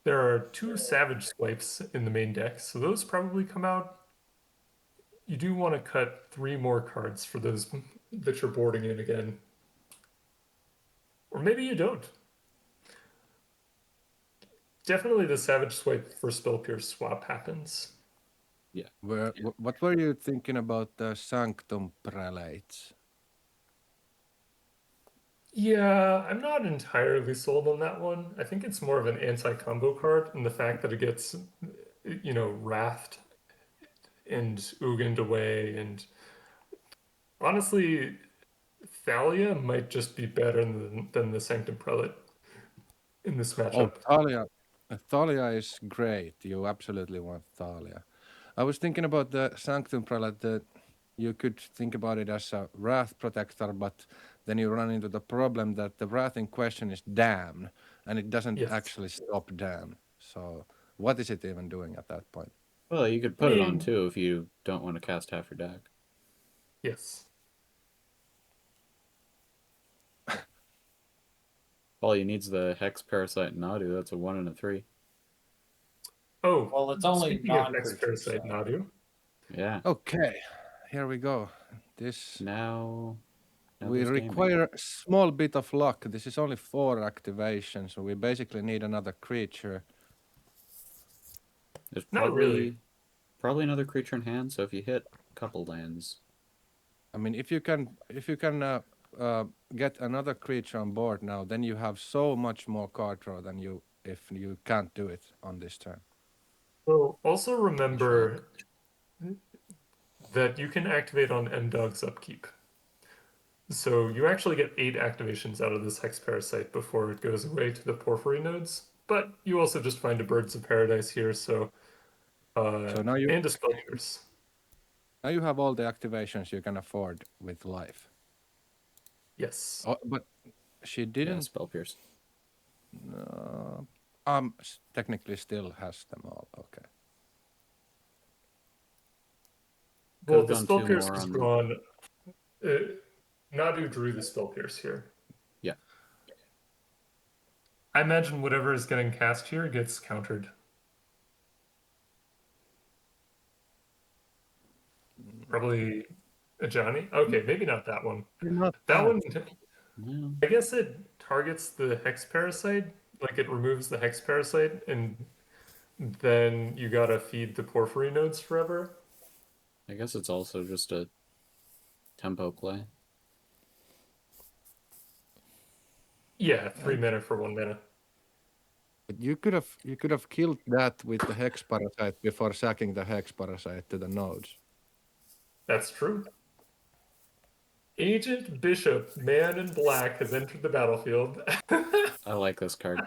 Speaker 5: There are 2 Savage Swipes in the main deck, so those probably come out. You do want to cut 3 more cards for those that you're boarding in again. Or maybe you don't. Definitely the Savage Swipe for Spell Pierce swap happens.
Speaker 4: Yeah.
Speaker 3: What were you thinking about the Sanctum Prelates?
Speaker 5: Yeah, I'm not entirely sold on that one. I think it's more of an anti-combo card, and the fact that it gets, Wrathed and Ugined away, and honestly, Thalia might just be better than the Sanctum Prelate in this matchup.
Speaker 3: Oh, Thalia is great. You absolutely want Thalia. I was thinking about the Sanctum Prelate that you could think about it as a Wrath Protector, but then you run into the problem that the Wrath in question is Damn, and it doesn't actually stop Damn. So what is it even doing at that point?
Speaker 4: Well, you could put it on too if you don't want to cast half your deck.
Speaker 5: Yes.
Speaker 4: All you need is the Hex Parasite Nadu. That's a 1 and a 3.
Speaker 5: Oh,
Speaker 6: well, it's only
Speaker 5: Hex Parasite Nadu.
Speaker 4: Yeah.
Speaker 3: Okay, here we go.
Speaker 4: Now
Speaker 3: we require a small bit of luck. This is only 4 activations, so we basically need another creature.
Speaker 4: There's
Speaker 5: Not really.
Speaker 4: Probably another creature in hand. So if you hit a couple lands,
Speaker 3: I mean, if you can get another creature on board now, then you have so much more card draw than if you can't do it on this turn.
Speaker 5: So also remember that you can activate on M-Dog's upkeep. So you actually get 8 activations out of this Hex Parasite before it goes away to the Porphyry nodes. But you also just find a Birds of Paradise here, so
Speaker 3: now you
Speaker 5: and a Spell Pierce.
Speaker 3: now you have all the activations you can afford with life.
Speaker 5: Yes.
Speaker 3: Oh, but she
Speaker 4: Yeah,
Speaker 3: didn't.
Speaker 4: spell pierce.
Speaker 3: Technically still has them all. Okay.
Speaker 5: Well,
Speaker 4: Could've
Speaker 5: the
Speaker 4: gone
Speaker 5: Spell
Speaker 4: 2
Speaker 5: Pierce
Speaker 4: more
Speaker 5: was
Speaker 4: on-
Speaker 5: drawn. Nadu drew the Spell Pierce here.
Speaker 4: Yeah.
Speaker 5: I imagine whatever is getting cast here gets countered. Probably a Johnny. Okay, maybe not that one.
Speaker 3: Not
Speaker 5: That one,
Speaker 4: No.
Speaker 5: I guess it targets the Hex Parasite. Like it removes the Hex Parasite, and then you gotta feed the Porphyry nodes forever.
Speaker 4: I guess it's also just a tempo play.
Speaker 5: Yeah, 3 mana for 1 mana.
Speaker 3: But you could have killed that with the Hex Parasite before sacking the Hex Parasite to the nodes.
Speaker 5: That's true. Agent Bishop, man in black, has entered the battlefield.
Speaker 4: I like this card.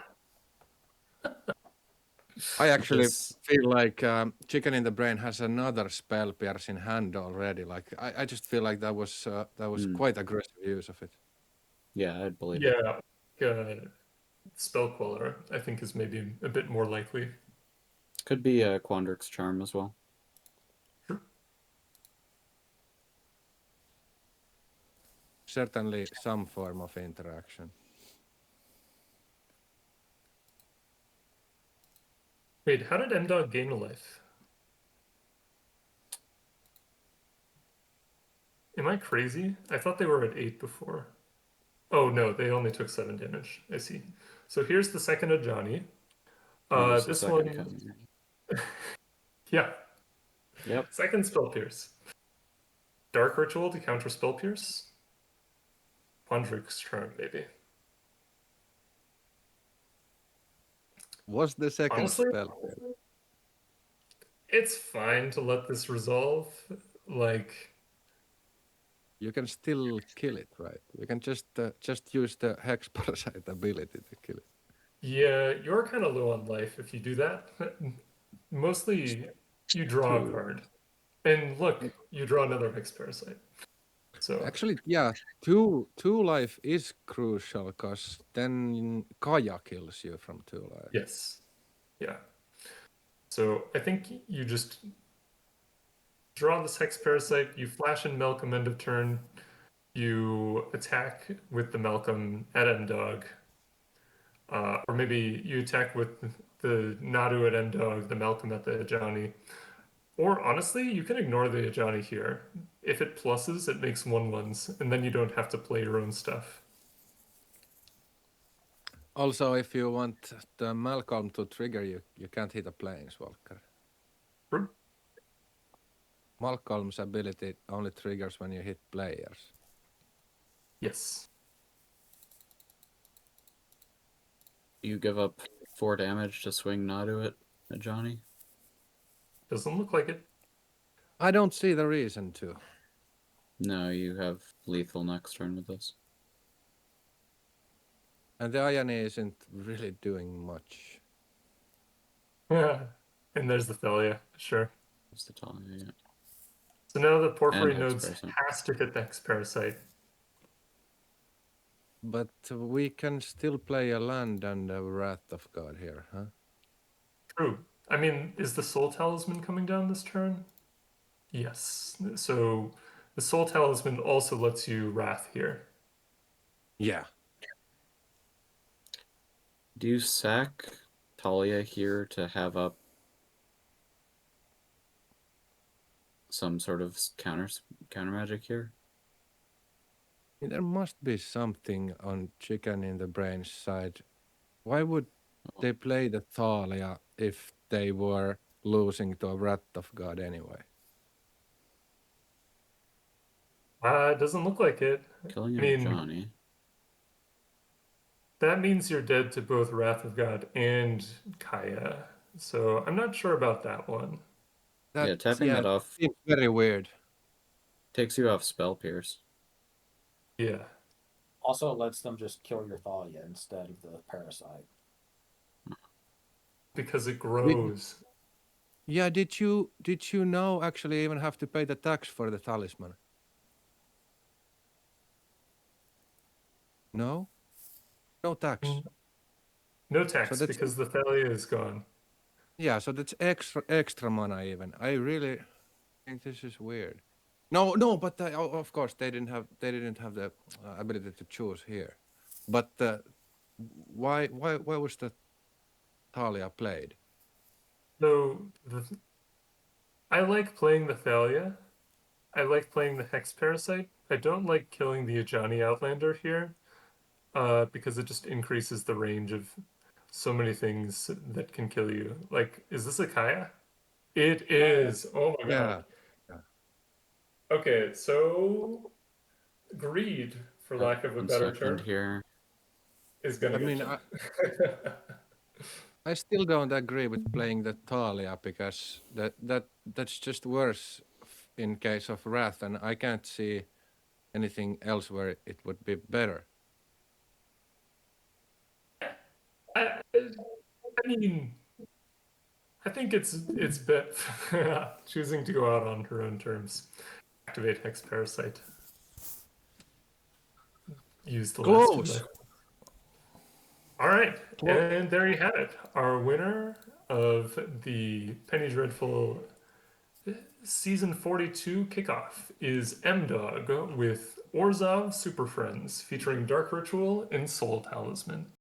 Speaker 3: I actually
Speaker 4: This-
Speaker 3: feel like Chicken in the Brain has another spell pierce in hand already. Like I just feel like that was quite aggressive use of it.
Speaker 4: Yeah, I'd believe it.
Speaker 5: Yeah, Spell Queller, I think, is maybe a bit more likely.
Speaker 4: Could be a Quandrix Charm as well.
Speaker 3: Certainly some form of interaction.
Speaker 5: Wait, how did M-Dog gain a life? Am I crazy? I thought they were at 8 before. Oh no, they only took 7 damage. I see. So here's the second Ajani.
Speaker 4: There's the
Speaker 5: This
Speaker 4: second
Speaker 5: one,
Speaker 4: coming.
Speaker 5: yeah,
Speaker 4: Yep.
Speaker 5: second Spell Pierce. Dark Ritual to counter Spell Pierce. Quandrix Charm, maybe.
Speaker 3: Was the second
Speaker 5: Honestly,
Speaker 3: spell?
Speaker 5: it's fine to let this resolve. Like,
Speaker 3: You can still kill it, right? You can just use the Hex Parasite ability to kill it.
Speaker 5: yeah, you're kind of low on life if you do that. Mostly, you draw a card. And look, you draw another Hex Parasite. So
Speaker 3: Actually, yeah, two life is crucial because then Kaya kills you from 2 life.
Speaker 5: yes. Yeah. So I think you just draw this Hex Parasite, you flash in Malcolm end of turn, you attack with the Malcolm at M-Dog. Or maybe you attack with the Nadu at M-Dog, the Malcolm at the Ajani. Or honestly, you can ignore the Ajani here. If it pluses, it makes 1/1s, and then you don't have to play your own stuff.
Speaker 3: Also, if you want the Malcolm to trigger you, you can't hit a Planeswalker.
Speaker 5: True.
Speaker 3: Malcolm's ability only triggers when you hit players.
Speaker 5: Yes.
Speaker 4: You give up 4 damage to swing Nadu at Johnny?
Speaker 5: Doesn't look like it.
Speaker 3: I don't see the reason to.
Speaker 4: No, you have lethal next turn with this.
Speaker 3: And the Ayane isn't really doing much.
Speaker 5: And there's the Thalia, sure.
Speaker 4: That's the Talia, yeah.
Speaker 5: So now the Porphyry
Speaker 4: And Hex
Speaker 5: nodes
Speaker 4: Parasite.
Speaker 5: has to hit the Hex Parasite.
Speaker 3: But we can still play a land and a Wrath of God here, huh?
Speaker 5: True. I mean, is the Soul Talisman coming down this turn? Yes. So the Soul Talisman also lets you Wrath here.
Speaker 3: Yeah.
Speaker 4: Do you sack Talia here to have up some sort of counter magic here?
Speaker 3: There must be something on Chicken in the Brain's side. Why would they play the Thalia if they were losing to a Wrath of God anyway?
Speaker 5: It doesn't look like it.
Speaker 4: Killing
Speaker 5: I mean,
Speaker 4: Johnny.
Speaker 5: that means you're dead to both Wrath of God and Kaya. So I'm not sure about that one.
Speaker 4: Yeah, tapping that off.
Speaker 3: Seems very weird.
Speaker 4: Takes you off Spell Pierce.
Speaker 5: Yeah.
Speaker 6: Also, it lets them just kill your Thalia instead of the Parasite.
Speaker 5: Because it grows.
Speaker 3: Yeah, did you now actually even have to pay the tax for the talisman? No? No tax.
Speaker 5: No tax
Speaker 3: that's-
Speaker 5: because the Thalia is gone.
Speaker 3: Yeah, so that's extra mana even. I really think this is weird. No, but of course they didn't have the ability to choose here. But why was the Thalia played?
Speaker 5: So I like playing the Thalia. I like playing the Hex Parasite. I don't like killing the Ajani Outlander here, because it just increases the range of so many things that can kill you. Like, is this a Kaya? It is. Oh my god.
Speaker 3: Yeah.
Speaker 5: Okay, so greed, for lack of a
Speaker 4: 1
Speaker 5: better
Speaker 4: second
Speaker 5: term,
Speaker 4: here.
Speaker 5: is gonna
Speaker 3: I
Speaker 5: get
Speaker 3: mean,
Speaker 5: you.
Speaker 3: I still don't agree with playing the Thalia because that's just worse in case of Wrath, and I can't see anything else where it would be better.
Speaker 5: I mean, I think it's bit choosing to go out on her own terms. Activate Hex Parasite. Use the last 2
Speaker 3: Close.
Speaker 5: life. All right,
Speaker 3: Well-
Speaker 5: and there you have it. Our winner of the Penny Dreadful Season 42 kickoff is M-Dog with Orzhov Super Friends featuring Dark Ritual and Soul Talisman.